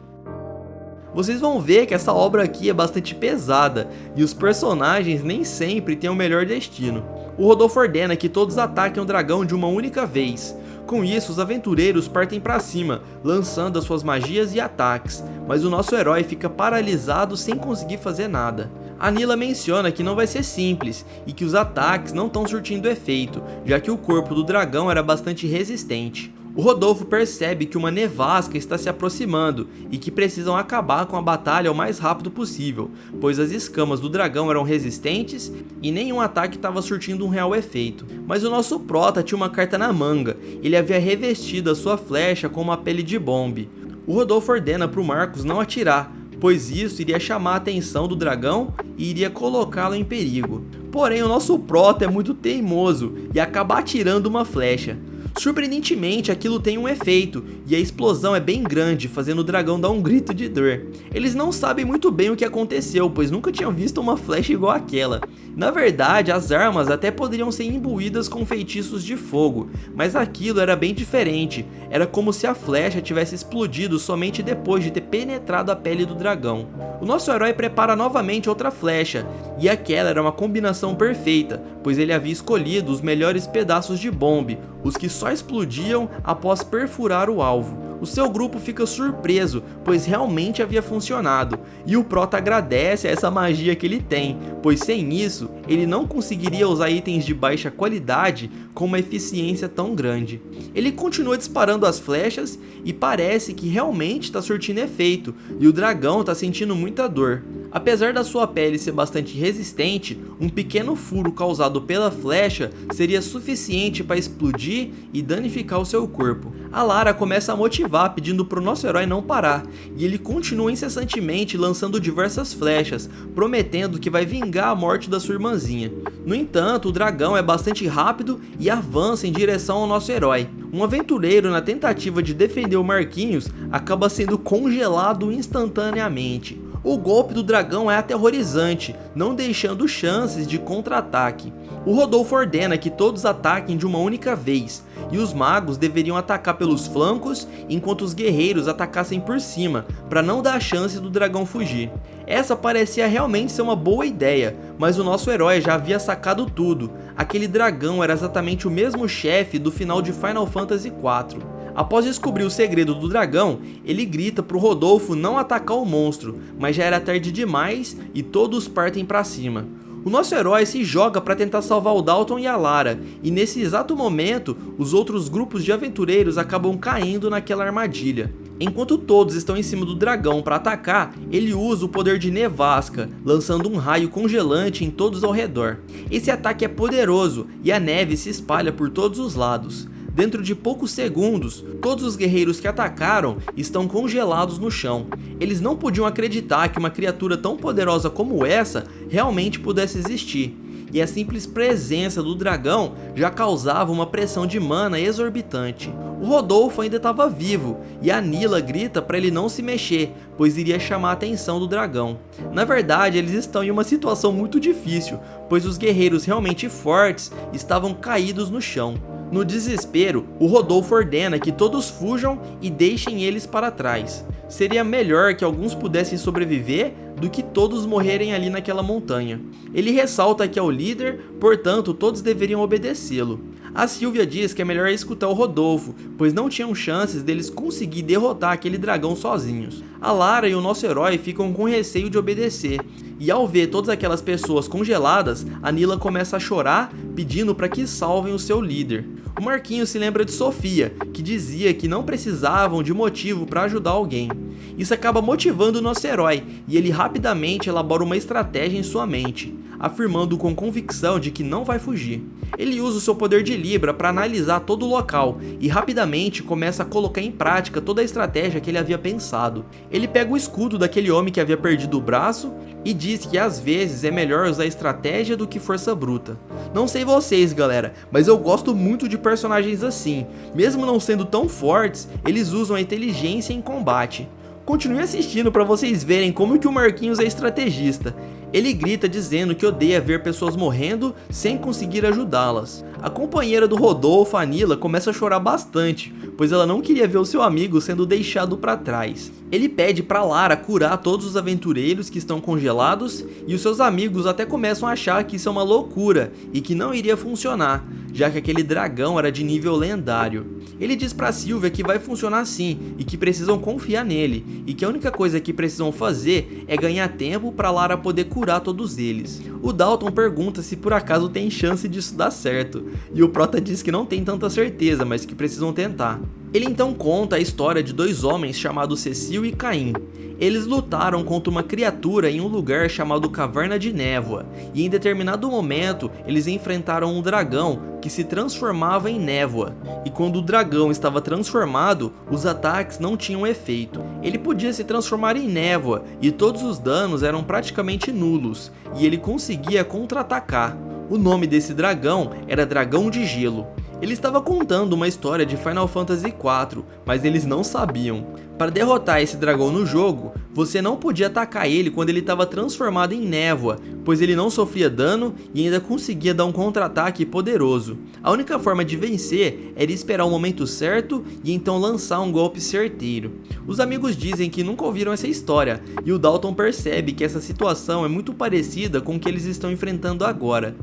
Vocês vão ver que essa obra aqui é bastante pesada e os personagens nem sempre têm o melhor destino. O Rodolfo ordena que todos ataquem o dragão de uma única vez. Com isso, os aventureiros partem para cima, lançando as suas magias e ataques, mas o nosso herói fica paralisado sem conseguir fazer nada. A Nila menciona que não vai ser simples e que os ataques não estão surtindo efeito, já que o corpo do dragão era bastante resistente. O Rodolfo percebe que uma nevasca está se aproximando e que precisam acabar com a batalha o mais rápido possível, pois as escamas do dragão eram resistentes e nenhum ataque estava surtindo um real efeito. Mas o nosso Prota tinha uma carta na manga, ele havia revestido a sua flecha com uma pele de bombe. O Rodolfo ordena para o Marcus não atirar, pois isso iria chamar a atenção do dragão e iria colocá-lo em perigo. Porém, o nosso Prota é muito teimoso e acaba atirando uma flecha. Surpreendentemente, aquilo tem um efeito, e a explosão é bem grande, fazendo o dragão dar um grito de dor. Eles não sabem muito bem o que aconteceu, pois nunca tinham visto uma flecha igual àquela. Na verdade, as armas até poderiam ser imbuídas com feitiços de fogo, mas aquilo era bem diferente. Era como se a flecha tivesse explodido somente depois de ter penetrado a pele do dragão. O nosso herói prepara novamente outra flecha, e aquela era uma combinação perfeita, pois ele havia escolhido os melhores pedaços de bombe, os que só explodiam após perfurar o alvo. O seu grupo fica surpreso, pois realmente havia funcionado, e o Prota agradece a essa magia que ele tem, pois sem isso, ele não conseguiria usar itens de baixa qualidade com uma eficiência tão grande. Ele continua disparando as flechas e parece que realmente está surtindo efeito, e o dragão está sentindo muita dor. Apesar da sua pele ser bastante resistente, um pequeno furo causado pela flecha seria suficiente para explodir e danificar o seu corpo. A Lara começa a motivar pedindo para o nosso herói não parar, e ele continua incessantemente lançando diversas flechas, prometendo que vai vingar a morte da sua irmãzinha. No entanto, o dragão é bastante rápido e avança em direção ao nosso herói. Um aventureiro, na tentativa de defender o Marquinhos, acaba sendo congelado instantaneamente. O golpe do dragão é aterrorizante, não deixando chances de contra-ataque. O Rodolfo ordena que todos ataquem de uma única vez, e os magos deveriam atacar pelos flancos, enquanto os guerreiros atacassem por cima, para não dar chance do dragão fugir. Essa parecia realmente ser uma boa ideia, mas o nosso herói já havia sacado tudo. Aquele dragão era exatamente o mesmo chefe do final de Final Fantasy IV. Após descobrir o segredo do dragão, ele grita pro Rodolfo não atacar o monstro, mas já era tarde demais e todos partem para cima. O nosso herói se joga para tentar salvar o Dalton e a Lara, e nesse exato momento, os outros grupos de aventureiros acabam caindo naquela armadilha. Enquanto todos estão em cima do dragão para atacar, ele usa o poder de nevasca, lançando um raio congelante em todos ao redor. Esse ataque é poderoso e a neve se espalha por todos os lados. Dentro de poucos segundos, todos os guerreiros que atacaram estão congelados no chão. Eles não podiam acreditar que uma criatura tão poderosa como essa realmente pudesse existir. E a simples presença do dragão já causava uma pressão de mana exorbitante. O Rodolfo ainda estava vivo, e a Nila grita para ele não se mexer, pois iria chamar a atenção do dragão. Na verdade, eles estão em uma situação muito difícil, pois os guerreiros realmente fortes estavam caídos no chão. No desespero, o Rodolfo ordena que todos fujam e deixem eles para trás. Seria melhor que alguns pudessem sobreviver do que todos morrerem ali naquela montanha. Ele ressalta que é o líder, portanto todos deveriam obedecê-lo. A Sylvia diz que é melhor escutar o Rodolfo, pois não tinham chances deles conseguir derrotar aquele dragão sozinhos. A Lara e o nosso herói ficam com receio de obedecer, e ao ver todas aquelas pessoas congeladas, a Nila começa a chorar, pedindo para que salvem o seu líder. O Marquinhos se lembra de Sofia, que dizia que não precisavam de motivo para ajudar alguém. Isso acaba motivando o nosso herói, e ele rapidamente elabora uma estratégia em sua mente, afirmando com convicção de que não vai fugir. Ele usa o seu poder de Libra para analisar todo o local e rapidamente começa a colocar em prática toda a estratégia que ele havia pensado. Ele pega o escudo daquele homem que havia perdido o braço e diz que às vezes é melhor usar estratégia do que força bruta. Não sei vocês, galera, mas eu gosto muito de personagens assim. Mesmo não sendo tão fortes, eles usam a inteligência em combate. Continue assistindo para vocês verem como que o Marquinhos é estrategista. Ele grita dizendo que odeia ver pessoas morrendo sem conseguir ajudá-las. A companheira do Rodolfo, a Nila, começa a chorar bastante, pois ela não queria ver o seu amigo sendo deixado para trás. Ele pede para Lara curar todos os aventureiros que estão congelados, e os seus amigos até começam a achar que isso é uma loucura e que não iria funcionar, já que aquele dragão era de nível lendário. Ele diz para Sylvia que vai funcionar sim e que precisam confiar nele, e que a única coisa que precisam fazer é ganhar tempo para Lara poder curar todos eles. O Dalton pergunta se por acaso tem chance disso dar certo, e o Prota diz que não tem tanta certeza, mas que precisam tentar. Ele então conta a história de dois homens chamados Cecil e Caim. Eles lutaram contra uma criatura em um lugar chamado Caverna de Névoa, e em determinado momento eles enfrentaram um dragão que se transformava em névoa, e quando o dragão estava transformado, os ataques não tinham efeito. Ele podia se transformar em névoa e todos os danos eram praticamente nulos, e ele conseguia contra-atacar. O nome desse dragão era Dragão de Gelo. Ele estava contando uma história de Final Fantasy IV, mas eles não sabiam. Para derrotar esse dragão no jogo, você não podia atacar ele quando ele estava transformado em névoa, pois ele não sofria dano e ainda conseguia dar um contra-ataque poderoso. A única forma de vencer era esperar o momento certo e então lançar um golpe certeiro. Os amigos dizem que nunca ouviram essa história, e o Dalton percebe que essa situação é muito parecida com o que eles estão enfrentando agora.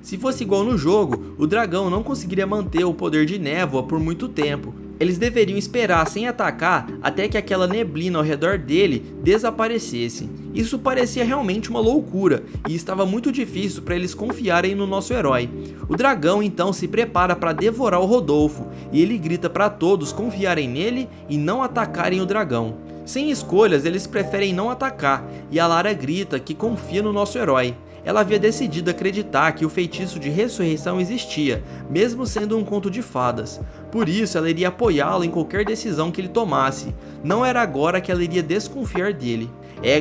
Se fosse igual no jogo, o dragão não conseguiria manter o poder de névoa por muito tempo. Eles deveriam esperar sem atacar até que aquela neblina ao redor dele desaparecesse. Isso parecia realmente uma loucura e estava muito difícil para eles confiarem no nosso herói. O dragão então se prepara para devorar o Rodolfo e ele grita para todos confiarem nele e não atacarem o dragão. Sem escolhas, eles preferem não atacar e a Lara grita que confia no nosso herói. Ela havia decidido acreditar que o feitiço de ressurreição existia, mesmo sendo um conto de fadas. Por isso, ela iria apoiá-lo em qualquer decisão que ele tomasse. Não era agora que ela iria desconfiar dele.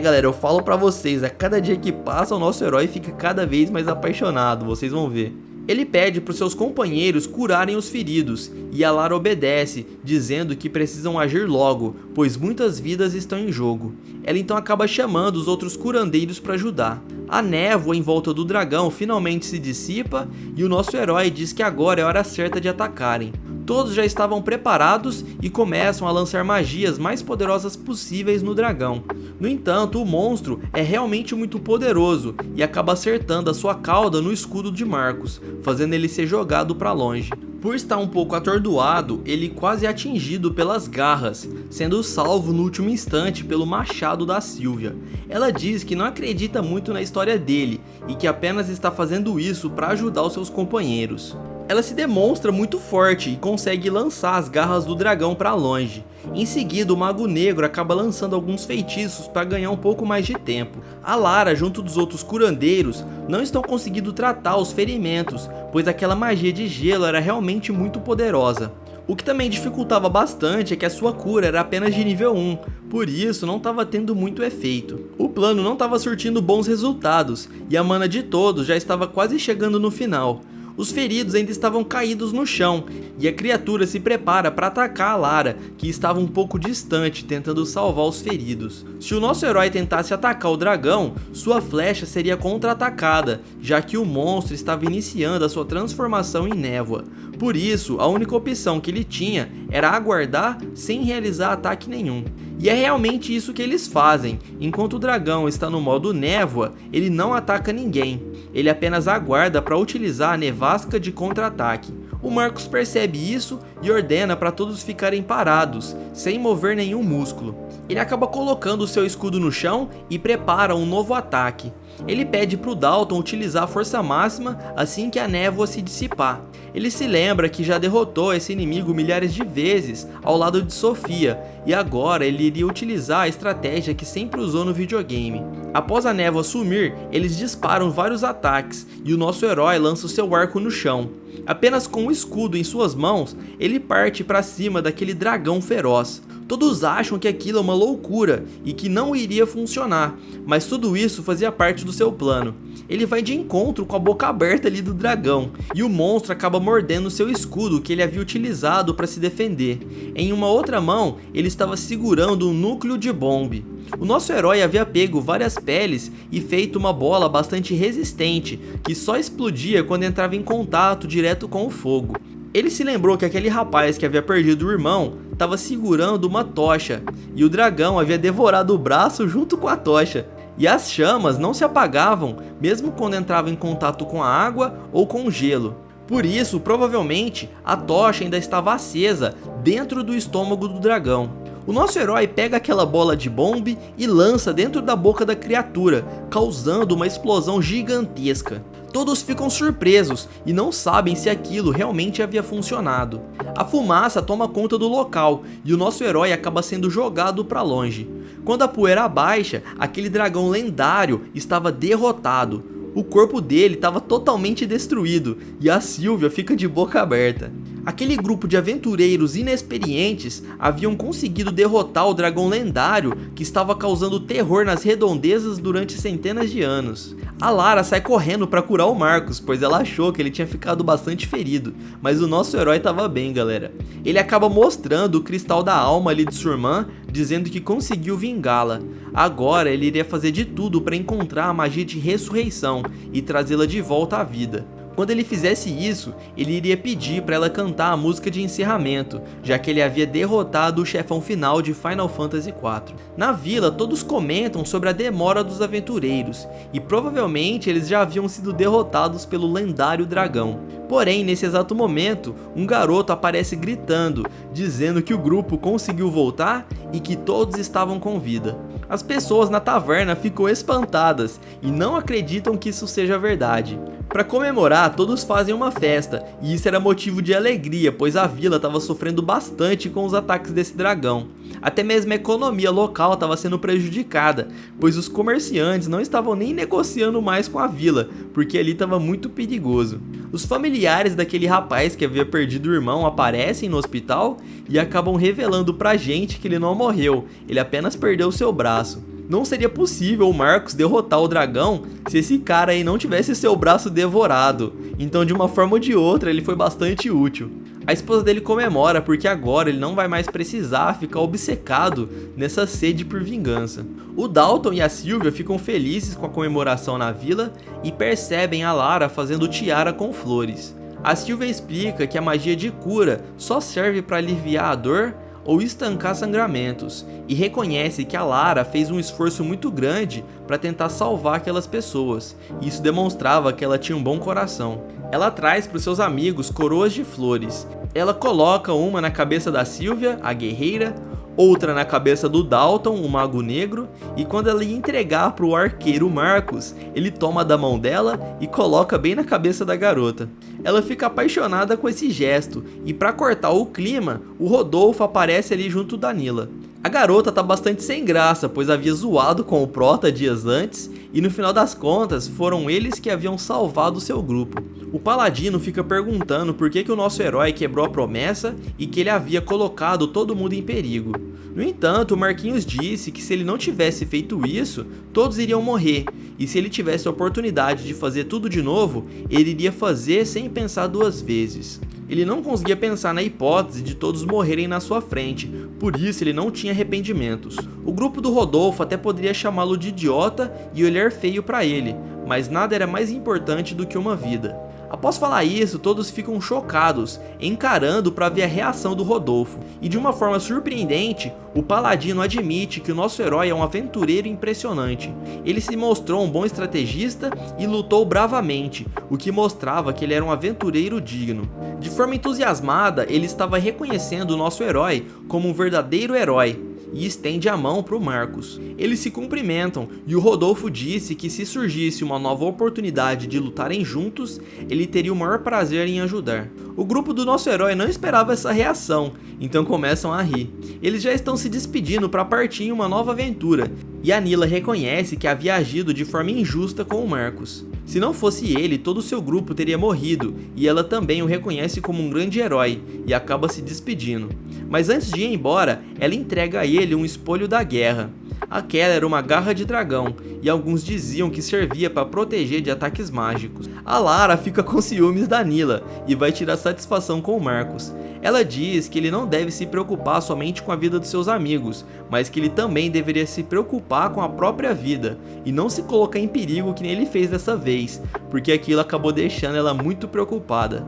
Galera, eu falo pra vocês, a cada dia que passa o nosso herói fica cada vez mais apaixonado, vocês vão ver. Ele pede para os seus companheiros curarem os feridos, e a Lara obedece, dizendo que precisam agir logo, pois muitas vidas estão em jogo. Ela então acaba chamando os outros curandeiros para ajudar. A névoa em volta do dragão finalmente se dissipa, e o nosso herói diz que agora é a hora certa de atacarem. Todos já estavam preparados e começam a lançar magias mais poderosas possíveis no dragão. No entanto, o monstro é realmente muito poderoso e acaba acertando a sua cauda no escudo de Marcos, fazendo ele ser jogado para longe. Por estar um pouco atordoado, ele quase é atingido pelas garras, sendo salvo no último instante pelo machado da Sylvia. Ela diz que não acredita muito na história dele e que apenas está fazendo isso para ajudar os seus companheiros. Ela se demonstra muito forte e consegue lançar as garras do dragão para longe. Em seguida, o Mago Negro acaba lançando alguns feitiços para ganhar um pouco mais de tempo. A Lara, junto dos outros curandeiros, não estão conseguindo tratar os ferimentos, pois aquela magia de gelo era realmente muito poderosa. O que também dificultava bastante é que a sua cura era apenas de nível 1, por isso não estava tendo muito efeito. O plano não estava surtindo bons resultados, e a mana de todos já estava quase chegando no final. Os feridos ainda estavam caídos no chão, e a criatura se prepara para atacar a Lara, que estava um pouco distante, tentando salvar os feridos. Se o nosso herói tentasse atacar o dragão, sua flecha seria contra-atacada, já que o monstro estava iniciando a sua transformação em névoa. Por isso, a única opção que ele tinha era aguardar sem realizar ataque nenhum. E é realmente isso que eles fazem. Enquanto o dragão está no modo névoa, ele não ataca ninguém. Ele apenas aguarda para utilizar a nevasca de contra-ataque. O Marcos percebe isso e ordena para todos ficarem parados, sem mover nenhum músculo. Ele acaba colocando o seu escudo no chão e prepara um novo ataque. Ele pede para o Dalton utilizar a força máxima assim que a névoa se dissipar. Ele se lembra que já derrotou esse inimigo milhares de vezes ao lado de Sofia, e agora ele iria utilizar a estratégia que sempre usou no videogame. Após a névoa sumir, eles disparam vários ataques e o nosso herói lança o seu arco no chão. Apenas com o escudo em suas mãos, ele parte para cima daquele dragão feroz. Todos acham que aquilo é uma loucura e que não iria funcionar, mas tudo isso fazia parte do seu plano. Ele vai de encontro com a boca aberta ali do dragão, e o monstro acaba mordendo seu escudo que ele havia utilizado para se defender. Em uma outra mão, ele estava segurando um núcleo de bombe. O nosso herói havia pego várias peles e feito uma bola bastante resistente, que só explodia quando entrava em contato direto com o fogo. Ele se lembrou que aquele rapaz que havia perdido o irmão estava segurando uma tocha, e o dragão havia devorado o braço junto com a tocha. E as chamas não se apagavam, mesmo quando entrava em contato com a água ou com o gelo. Por isso, provavelmente, a tocha ainda estava acesa dentro do estômago do dragão. O nosso herói pega aquela bola de bombe e lança dentro da boca da criatura, causando uma explosão gigantesca. Todos ficam surpresos e não sabem se aquilo realmente havia funcionado. A fumaça toma conta do local e o nosso herói acaba sendo jogado para longe. Quando a poeira abaixa, aquele dragão lendário estava derrotado. O corpo dele estava totalmente destruído e a Sylvia fica de boca aberta. Aquele grupo de aventureiros inexperientes haviam conseguido derrotar o dragão lendário que estava causando terror nas redondezas durante centenas de anos. A Lara sai correndo para curar o Marcos, pois ela achou que ele tinha ficado bastante ferido, mas o nosso herói estava bem, galera. Ele acaba mostrando o cristal da alma ali de sua irmã, dizendo que conseguiu vingá-la. Agora ele iria fazer de tudo para encontrar a magia de ressurreição e trazê-la de volta à vida. Quando ele fizesse isso, ele iria pedir para ela cantar a música de encerramento, já que ele havia derrotado o chefão final de Final Fantasy IV. Na vila, todos comentam sobre a demora dos aventureiros, e provavelmente eles já haviam sido derrotados pelo lendário dragão. Porém, nesse exato momento, um garoto aparece gritando, dizendo que o grupo conseguiu voltar e que todos estavam com vida. As pessoas na taverna ficam espantadas e não acreditam que isso seja verdade. Para comemorar, todos fazem uma festa, e isso era motivo de alegria, pois a vila estava sofrendo bastante com os ataques desse dragão. Até mesmo a economia local estava sendo prejudicada, pois os comerciantes não estavam nem negociando mais com a vila, porque ali estava muito perigoso. Os familiares daquele rapaz que havia perdido o irmão aparecem no hospital e acabam revelando pra gente que ele não morreu, ele apenas perdeu seu braço. Não seria possível o Marcos derrotar o dragão se esse cara aí não tivesse seu braço devorado, então de uma forma ou de outra ele foi bastante útil. A esposa dele comemora porque agora ele não vai mais precisar ficar obcecado nessa sede por vingança. O Dalton e a Sylvia ficam felizes com a comemoração na vila e percebem a Lara fazendo tiara com flores. A Sylvia explica que a magia de cura só serve para aliviar a dor ou estancar sangramentos, e reconhece que a Lara fez um esforço muito grande para tentar salvar aquelas pessoas, e isso demonstrava que ela tinha um bom coração. Ela traz para os seus amigos coroas de flores. Ela coloca uma na cabeça da Sylvia, a guerreira, outra na cabeça do Dalton, o Mago Negro, e quando ela ia entregar para o arqueiro Marcus, ele toma da mão dela e coloca bem na cabeça da garota. Ela fica apaixonada com esse gesto, e para cortar o clima, o Rodolfo aparece ali junto da Nila. A garota tá bastante sem graça, pois havia zoado com o Prota dias antes, e no final das contas foram eles que haviam salvado seu grupo. O Paladino fica perguntando por que o nosso herói quebrou a promessa e que ele havia colocado todo mundo em perigo. No entanto, o Marquinhos disse que se ele não tivesse feito isso, todos iriam morrer, e se ele tivesse a oportunidade de fazer tudo de novo, ele iria fazer sem pensar duas vezes. Ele não conseguia pensar na hipótese de todos morrerem na sua frente, por isso ele não tinha arrependimentos. O grupo do Rodolfo até poderia chamá-lo de idiota e olhar feio para ele, mas nada era mais importante do que uma vida. Após falar isso, todos ficam chocados, encarando para ver a reação do Rodolfo. E de uma forma surpreendente, o Paladino admite que o nosso herói é um aventureiro impressionante. Ele se mostrou um bom estrategista e lutou bravamente, o que mostrava que ele era um aventureiro digno. De forma entusiasmada, ele estava reconhecendo o nosso herói como um verdadeiro herói, e estende a mão para o Marcus. Eles se cumprimentam e o Rodolfo disse que se surgisse uma nova oportunidade de lutarem juntos, ele teria o maior prazer em ajudar. O grupo do nosso herói não esperava essa reação, então começam a rir. Eles já estão se despedindo para partir em uma nova aventura, e a Nila reconhece que havia agido de forma injusta com o Marcus. Se não fosse ele, todo o seu grupo teria morrido, e ela também o reconhece como um grande herói, e acaba se despedindo. Mas antes de ir embora, ela entrega a ele um espólio da guerra. Aquela era uma garra de dragão, e alguns diziam que servia para proteger de ataques mágicos. A Lara fica com ciúmes da Nila, e vai tirar satisfação com o Marcus. Ela diz que ele não deve se preocupar somente com a vida dos seus amigos, mas que ele também deveria se preocupar com a própria vida, e não se colocar em perigo que nem ele fez dessa vez, porque aquilo acabou deixando ela muito preocupada.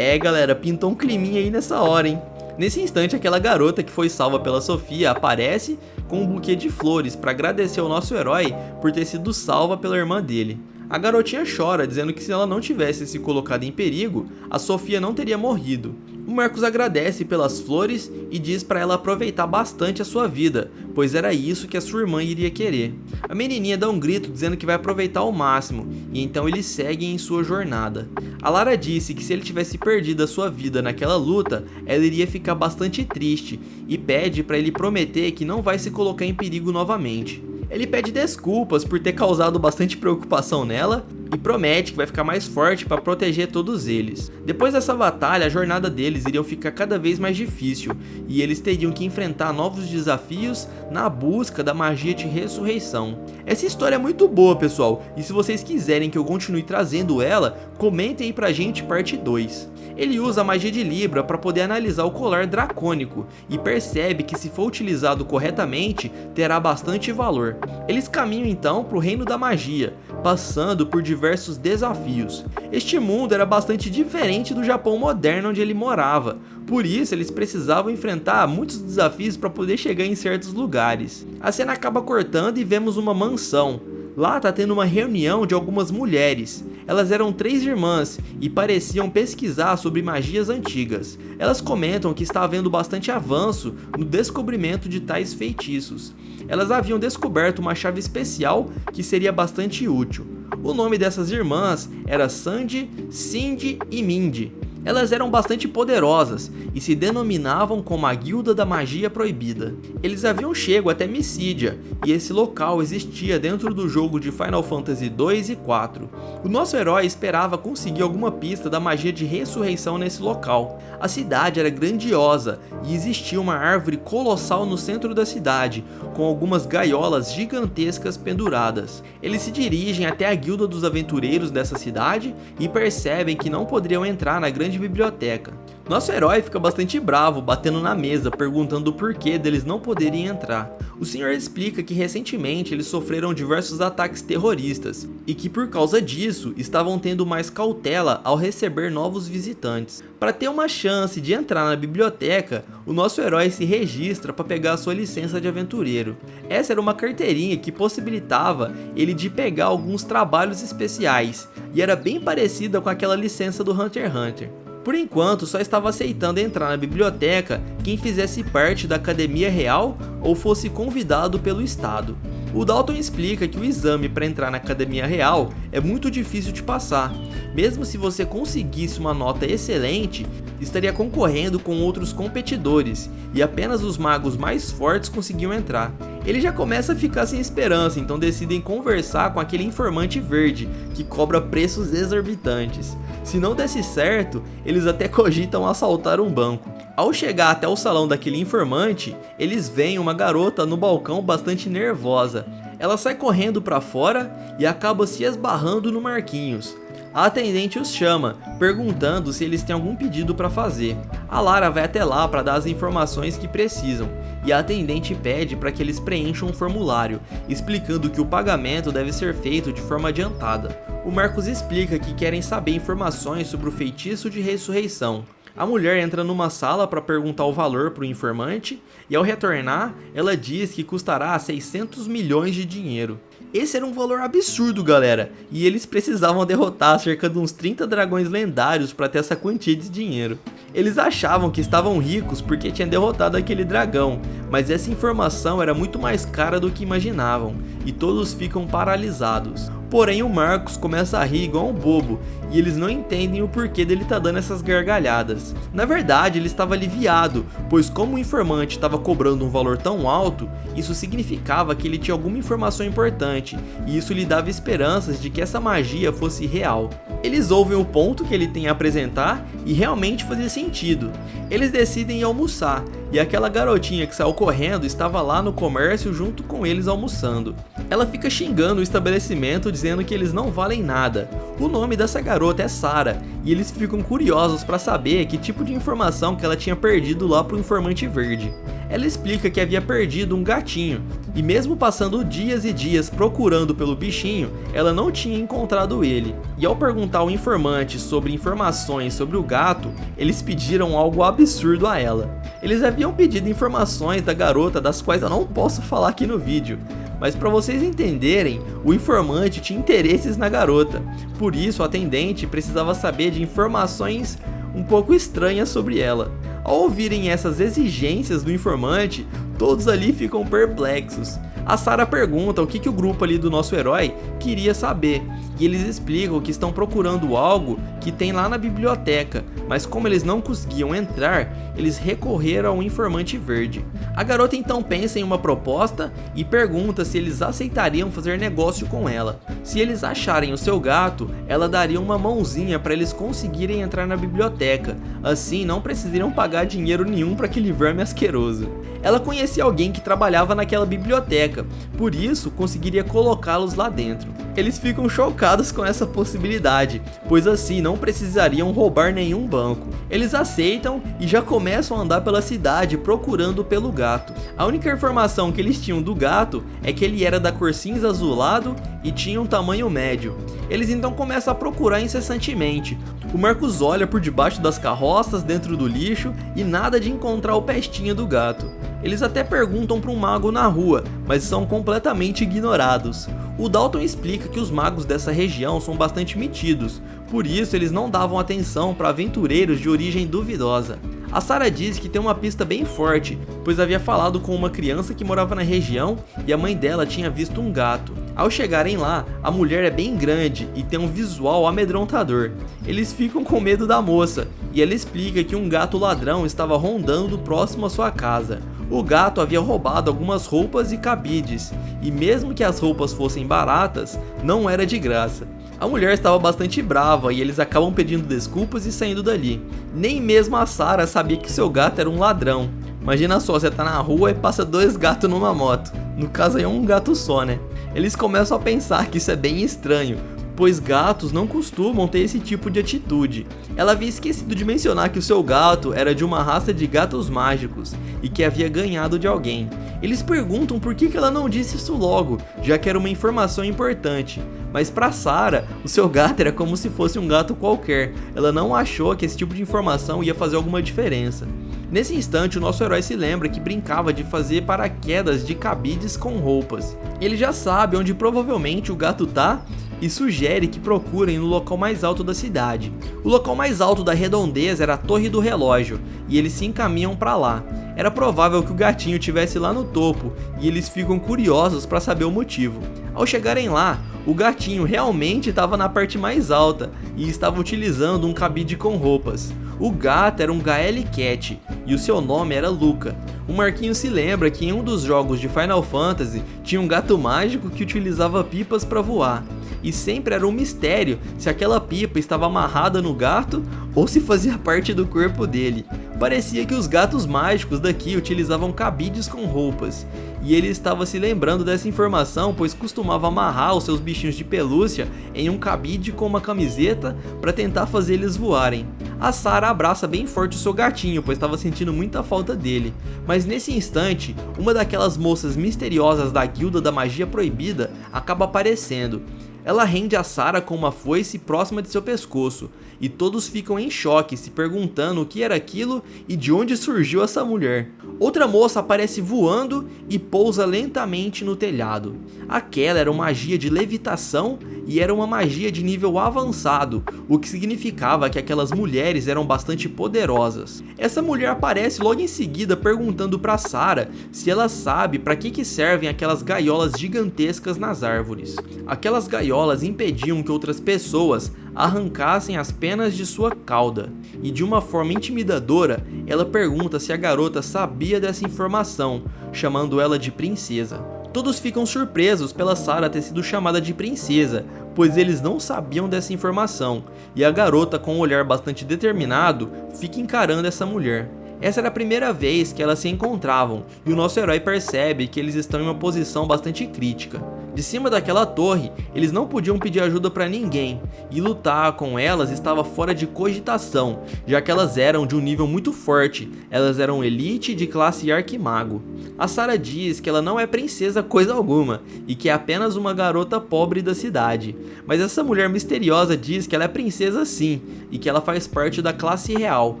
Galera, pintou um climinha aí nessa hora, hein? Nesse instante, aquela garota que foi salva pela Sofia aparece com um buquê de flores para agradecer ao nosso herói por ter sido salva pela irmã dele. A garotinha chora, dizendo que se ela não tivesse se colocado em perigo, a Sofia não teria morrido. O Marcus agradece pelas flores e diz para ela aproveitar bastante a sua vida, pois era isso que a sua irmã iria querer. A menininha dá um grito dizendo que vai aproveitar ao máximo, e então eles seguem em sua jornada. A Lara disse que se ele tivesse perdido a sua vida naquela luta, ela iria ficar bastante triste, e pede para ele prometer que não vai se colocar em perigo novamente. Ele pede desculpas por ter causado bastante preocupação nela e promete que vai ficar mais forte para proteger todos eles. Depois dessa batalha, a jornada deles iria ficar cada vez mais difícil e eles teriam que enfrentar novos desafios na busca da magia de ressurreição. Essa história é muito boa, pessoal, e se vocês quiserem que eu continue trazendo ela, comentem aí pra gente parte 2. Ele usa a magia de Libra para poder analisar o colar dracônico e percebe que se for utilizado corretamente, terá bastante valor. Eles caminham então para o reino da magia, passando por diversos desafios. Este mundo era bastante diferente do Japão moderno onde ele morava, por isso eles precisavam enfrentar muitos desafios para poder chegar em certos lugares. A cena acaba cortando e vemos uma mansão. Lá tá tendo uma reunião de algumas mulheres. Elas eram 3 irmãs e pareciam pesquisar sobre magias antigas. Elas comentam que está havendo bastante avanço no descobrimento de tais feitiços. Elas haviam descoberto uma chave especial que seria bastante útil. O nome dessas irmãs era Sandy, Cindy e Mindy. Elas eram bastante poderosas e se denominavam como a Guilda da Magia Proibida. Eles haviam chego até Mysidia e esse local existia dentro do jogo de Final Fantasy 2 e 4. O nosso herói esperava conseguir alguma pista da magia de ressurreição nesse local. A cidade era grandiosa e existia uma árvore colossal no centro da cidade, com algumas gaiolas gigantescas penduradas. Eles se dirigem até a Guilda dos Aventureiros dessa cidade e percebem que não poderiam entrar na grande biblioteca. Nosso herói fica bastante bravo, batendo na mesa, perguntando o porquê deles não poderem entrar. O senhor explica que recentemente eles sofreram diversos ataques terroristas e que por causa disso estavam tendo mais cautela ao receber novos visitantes. Para ter uma chance de entrar na biblioteca, o nosso herói se registra para pegar a sua licença de aventureiro. Essa era uma carteirinha que possibilitava ele de pegar alguns trabalhos especiais e era bem parecida com aquela licença do Hunter x Hunter. Por enquanto, só estava aceitando entrar na biblioteca quem fizesse parte da Academia Real ou fosse convidado pelo Estado. O Dalton explica que o exame para entrar na Academia Real é muito difícil de passar. Mesmo se você conseguisse uma nota excelente, estaria concorrendo com outros competidores, e apenas os magos mais fortes conseguiam entrar. Ele já começa a ficar sem esperança, então decidem conversar com aquele informante verde, que cobra preços exorbitantes. Se não desse certo, eles até cogitam assaltar um banco. Ao chegar até o salão daquele informante, eles veem uma garota no balcão bastante nervosa. Ela sai correndo para fora e acaba se esbarrando no Marquinhos. A atendente os chama, perguntando se eles têm algum pedido para fazer. A Lara vai até lá para dar as informações que precisam, e a atendente pede para que eles preencham um formulário, explicando que o pagamento deve ser feito de forma adiantada. O Marcos explica que querem saber informações sobre o feitiço de ressurreição. A mulher entra numa sala para perguntar o valor para o informante, e ao retornar, ela diz que custará 600 milhões de dinheiro. Esse era um valor absurdo, galera, e eles precisavam derrotar cerca de uns 30 dragões lendários para ter essa quantia de dinheiro. Eles achavam que estavam ricos porque tinham derrotado aquele dragão, mas essa informação era muito mais cara do que imaginavam, e todos ficam paralisados. Porém, o Marcos começa a rir igual um bobo, e eles não entendem o porquê dele tá dando essas gargalhadas. Na verdade, ele estava aliviado, pois como o informante estava cobrando um valor tão alto, isso significava que ele tinha alguma informação importante, e isso lhe dava esperanças de que essa magia fosse real. Eles ouvem o ponto que ele tem a apresentar e realmente fazia sentido. Eles decidem ir almoçar, e aquela garotinha que saiu correndo estava lá no comércio junto com eles almoçando. Ela fica xingando o estabelecimento dizendo que eles não valem nada. O nome dessa garota é Sarah, e eles ficam curiosos para saber que tipo de informação que ela tinha perdido lá pro informante verde. Ela explica que havia perdido um gatinho, e mesmo passando dias e dias procurando pelo bichinho, ela não tinha encontrado ele. E ao perguntar ao informante sobre informações sobre o gato, eles pediram algo absurdo a ela. Eles haviam pedido informações da garota das quais eu não posso falar aqui no vídeo, mas para vocês entenderem, o informante tinha interesses na garota, por isso o atendente precisava saber de informações um pouco estranhas sobre ela. Ao ouvirem essas exigências do informante, todos ali ficam perplexos. A Sarah pergunta o que o grupo ali do nosso herói queria saber, e eles explicam que estão procurando algo que tem lá na biblioteca, mas como eles não conseguiam entrar, eles recorreram ao informante verde. A garota então pensa em uma proposta e pergunta se eles aceitariam fazer negócio com ela. Se eles acharem o seu gato, ela daria uma mãozinha para eles conseguirem entrar na biblioteca, assim não precisariam pagar dinheiro nenhum para aquele verme asqueroso. Ela conhecia alguém que trabalhava naquela biblioteca, por isso conseguiria colocá-los lá dentro. Eles ficam chocados com essa possibilidade, pois assim não precisariam roubar nenhum banco. Eles aceitam e já começam a andar pela cidade procurando pelo gato. A única informação que eles tinham do gato é que ele era da cor cinza azulado e tinha um tamanho médio. Eles então começam a procurar incessantemente. O Marcos olha por debaixo das carroças, dentro do lixo, e nada de encontrar o pestinha do gato. Eles até perguntam para um mago na rua, mas são completamente ignorados. O Dalton explica que os magos dessa região são bastante metidos, por isso eles não davam atenção para aventureiros de origem duvidosa. A Sarah diz que tem uma pista bem forte, pois havia falado com uma criança que morava na região e a mãe dela tinha visto um gato. Ao chegarem lá, a mulher é bem grande e tem um visual amedrontador. Eles ficam com medo da moça e ela explica que um gato ladrão estava rondando próximo à sua casa. O gato havia roubado algumas roupas e cabides, e mesmo que as roupas fossem baratas, não era de graça. A mulher estava bastante brava e eles acabam pedindo desculpas e saindo dali. Nem mesmo a Sarah sabia que seu gato era um ladrão. Imagina só, você tá na rua e passa dois gatos numa moto. No caso aí é um gato só, né? Eles começam a pensar que isso é bem estranho, pois gatos não costumam ter esse tipo de atitude. Ela havia esquecido de mencionar que o seu gato era de uma raça de gatos mágicos e que havia ganhado de alguém. Eles perguntam por que ela não disse isso logo, já que era uma informação importante. Mas para Sarah, o seu gato era como se fosse um gato qualquer. Ela não achou que esse tipo de informação ia fazer alguma diferença. Nesse instante, o nosso herói se lembra que brincava de fazer paraquedas de cabides com roupas. Ele já sabe onde provavelmente o gato tá, e sugere que procurem no local mais alto da cidade. O local mais alto da redondeza era a Torre do Relógio, e eles se encaminham para lá. Era provável que o gatinho estivesse lá no topo, e eles ficam curiosos para saber o motivo. Ao chegarem lá, o gatinho realmente estava na parte mais alta e estava utilizando um cabide com roupas. O gato era um Gaeli Cat e o seu nome era Luca. O Marquinhos se lembra que em um dos jogos de Final Fantasy tinha um gato mágico que utilizava pipas para voar. E sempre era um mistério se aquela pipa estava amarrada no gato ou se fazia parte do corpo dele. Parecia que os gatos mágicos daqui utilizavam cabides com roupas. E ele estava se lembrando dessa informação, pois costumava amarrar os seus bichinhos de pelúcia em um cabide com uma camiseta para tentar fazer eles voarem. A Sarah abraça bem forte o seu gatinho, pois estava sentindo muita falta dele. Mas nesse instante, uma daquelas moças misteriosas da Guilda da Magia Proibida acaba aparecendo. Ela rende a Sarah com uma foice próxima de seu pescoço, e todos ficam em choque, se perguntando o que era aquilo e de onde surgiu essa mulher. Outra moça aparece voando e pousa lentamente no telhado. Aquela era uma magia de levitação e era uma magia de nível avançado, o que significava que aquelas mulheres eram bastante poderosas. Essa mulher aparece logo em seguida perguntando para Sarah se ela sabe para que servem aquelas gaiolas gigantescas nas árvores. Aquelas gaiolas impediam que outras pessoas arrancassem as penas de sua cauda, e de uma forma intimidadora, ela pergunta se a garota sabia dessa informação, chamando ela de princesa. Todos ficam surpresos pela Sarah ter sido chamada de princesa, pois eles não sabiam dessa informação, e a garota, com um olhar bastante determinado, fica encarando essa mulher. Essa era a primeira vez que elas se encontravam, e o nosso herói percebe que eles estão em uma posição bastante crítica. De cima daquela torre, eles não podiam pedir ajuda para ninguém, e lutar com elas estava fora de cogitação, já que elas eram de um nível muito forte, elas eram elite de classe arquimago. A Sarah diz que ela não é princesa coisa alguma, e que é apenas uma garota pobre da cidade, mas essa mulher misteriosa diz que ela é princesa sim, e que ela faz parte da classe real,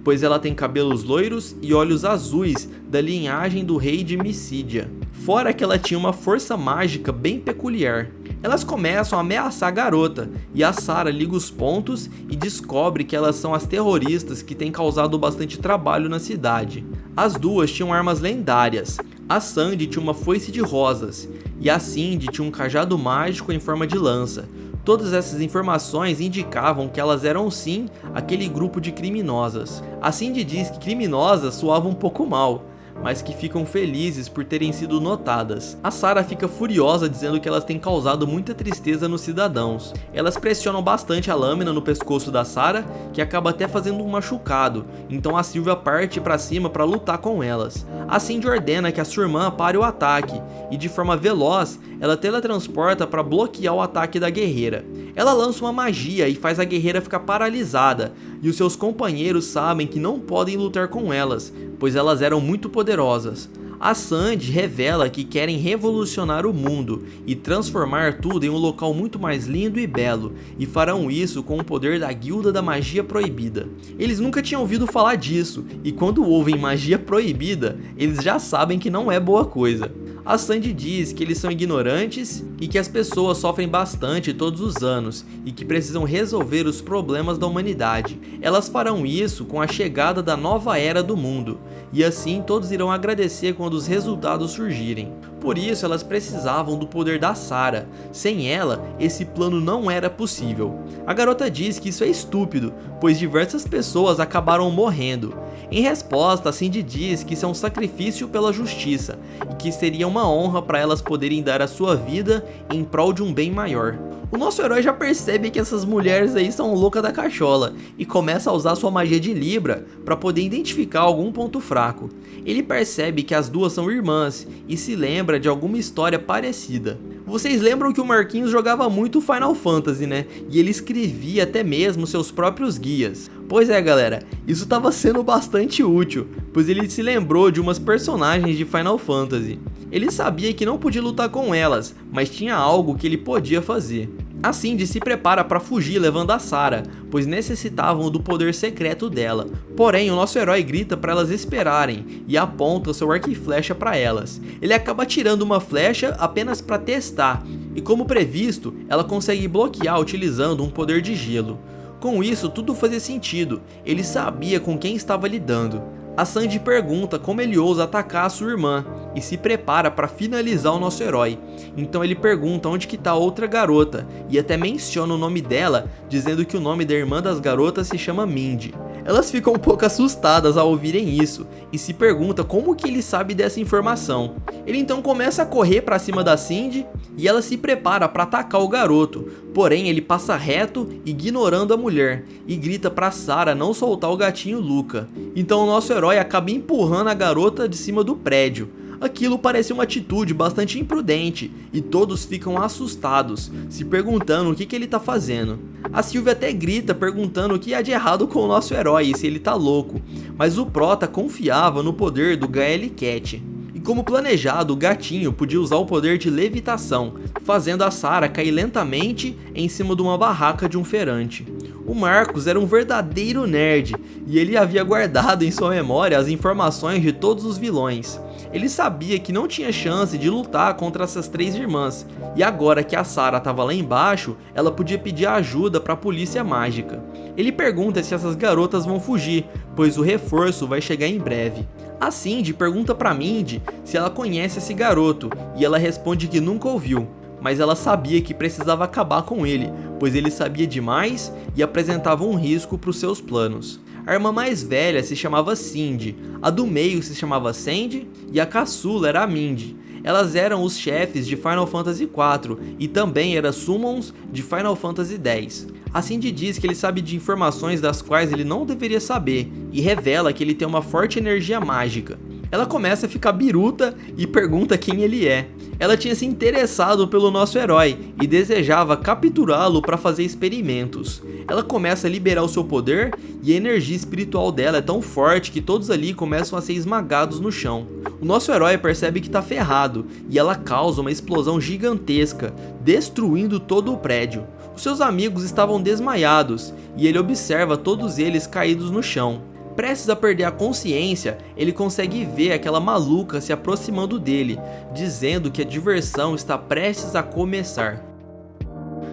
pois ela tem cabelos loiros e olhos azuis da linhagem do rei de Missídia. Fora que ela tinha uma força mágica bem peculiar. Elas começam a ameaçar a garota, e a Sarah liga os pontos e descobre que elas são as terroristas que têm causado bastante trabalho na cidade. As duas tinham armas lendárias. A Sandy tinha uma foice de rosas, e a Cindy tinha um cajado mágico em forma de lança. Todas essas informações indicavam que elas eram sim aquele grupo de criminosas. A Cindy diz que criminosas soava um pouco mal, mas que ficam felizes por terem sido notadas. A Sarah fica furiosa dizendo que elas têm causado muita tristeza nos cidadãos. Elas pressionam bastante a lâmina no pescoço da Sarah, que acaba até fazendo um machucado, então a Sylvia parte para cima para lutar com elas. A Cindy ordena que a sua irmã pare o ataque, e de forma veloz, ela teletransporta para bloquear o ataque da guerreira. Ela lança uma magia e faz a guerreira ficar paralisada, e os seus companheiros sabem que não podem lutar com elas, pois elas eram muito poderosas. A Sandy revela que querem revolucionar o mundo e transformar tudo em um local muito mais lindo e belo, e farão isso com o poder da Guilda da Magia Proibida. Eles nunca tinham ouvido falar disso, e quando ouvem magia proibida, eles já sabem que não é boa coisa. A Sandy diz que eles são ignorantes e que as pessoas sofrem bastante todos os anos e que precisam resolver os problemas da humanidade. Elas farão isso com a chegada da nova era do mundo, e assim todos irão agradecer quando os resultados surgirem. Por isso elas precisavam do poder da Sarah. Sem ela, esse plano não era possível. A garota diz que isso é estúpido, pois diversas pessoas acabaram morrendo. Em resposta, a Cindy diz que isso é um sacrifício pela justiça e que seria uma honra para elas poderem dar a sua vida em prol de um bem maior. O nosso herói já percebe que essas mulheres aí são loucas da cachola e começa a usar sua magia de Libra para poder identificar algum ponto fraco. Ele percebe que as duas são irmãs e se lembra de alguma história parecida. Vocês lembram que o Marquinhos jogava muito Final Fantasy, né? E ele escrevia até mesmo seus próprios guias. Pois é, galera, isso estava sendo bastante útil, pois ele se lembrou de umas personagens de Final Fantasy. Ele sabia que não podia lutar com elas, mas tinha algo que ele podia fazer. A Cindy se prepara para fugir levando a Sarah, pois necessitavam do poder secreto dela. Porém, o nosso herói grita para elas esperarem e aponta seu arco e flecha para elas. Ele acaba tirando uma flecha apenas para testar, E como previsto, ela consegue bloquear utilizando um poder de gelo. Com isso, tudo fazia sentido, ele sabia com quem estava lidando. A Sandy pergunta como ele ousa atacar a sua irmã e se prepara para finalizar o nosso herói. Então ele pergunta onde que tá a outra garota e até menciona o nome dela, dizendo que o nome da irmã das garotas se chama Mindy. Elas ficam um pouco assustadas ao ouvirem isso e se perguntam como que ele sabe dessa informação. Ele então começa a correr para cima da Cindy e ela se prepara para atacar o garoto, porém ele passa reto, ignorando a mulher, e grita para Sarah não soltar o gatinho Luca. Então o nosso herói acaba empurrando a garota de cima do prédio. Aquilo parece uma atitude bastante imprudente e todos ficam assustados, se perguntando o que ele tá fazendo. A Sylvie até grita perguntando o que há de errado com o nosso herói e se ele tá louco, mas o Prota confiava no poder do Gael Cat. E como planejado, o gatinho podia usar o poder de levitação, fazendo a Sarah cair lentamente em cima de uma barraca de um feirante. O Marcos era um verdadeiro nerd e ele havia guardado em sua memória as informações de todos os vilões. Ele sabia que não tinha chance de lutar contra essas três irmãs, e agora que a Sarah estava lá embaixo, ela podia pedir ajuda para a polícia mágica. Ele pergunta se essas garotas vão fugir, pois o reforço vai chegar em breve. A Cindy pergunta para Mindy se ela conhece esse garoto, e ela responde que nunca ouviu, mas ela sabia que precisava acabar com ele, pois ele sabia demais e apresentava um risco para os seus planos. A irmã mais velha se chamava Cindy, a do meio se chamava Sandy e a caçula era a Mindy. Elas eram os chefes de Final Fantasy IV e também eram summons de Final Fantasy X. A Cindy diz que ele sabe de informações das quais ele não deveria saber e revela que ele tem uma forte energia mágica. Ela começa a ficar biruta e pergunta quem ele é. Ela tinha se interessado pelo nosso herói e desejava capturá-lo para fazer experimentos. Ela começa a liberar o seu poder e a energia espiritual dela é tão forte que todos ali começam a ser esmagados no chão. O nosso herói percebe que está ferrado e ela causa uma explosão gigantesca, destruindo todo o prédio. Os seus amigos estavam desmaiados e ele observa todos eles caídos no chão. Prestes a perder a consciência, ele consegue ver aquela maluca se aproximando dele, dizendo que a diversão está prestes a começar.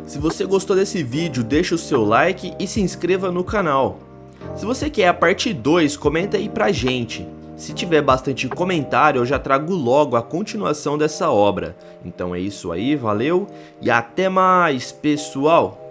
Se você gostou desse vídeo, deixa o seu like e se inscreva no canal. Se você quer a parte 2, comenta aí pra gente. Se tiver bastante comentário, eu já trago logo a continuação dessa obra. Então é isso aí, valeu e até mais, pessoal!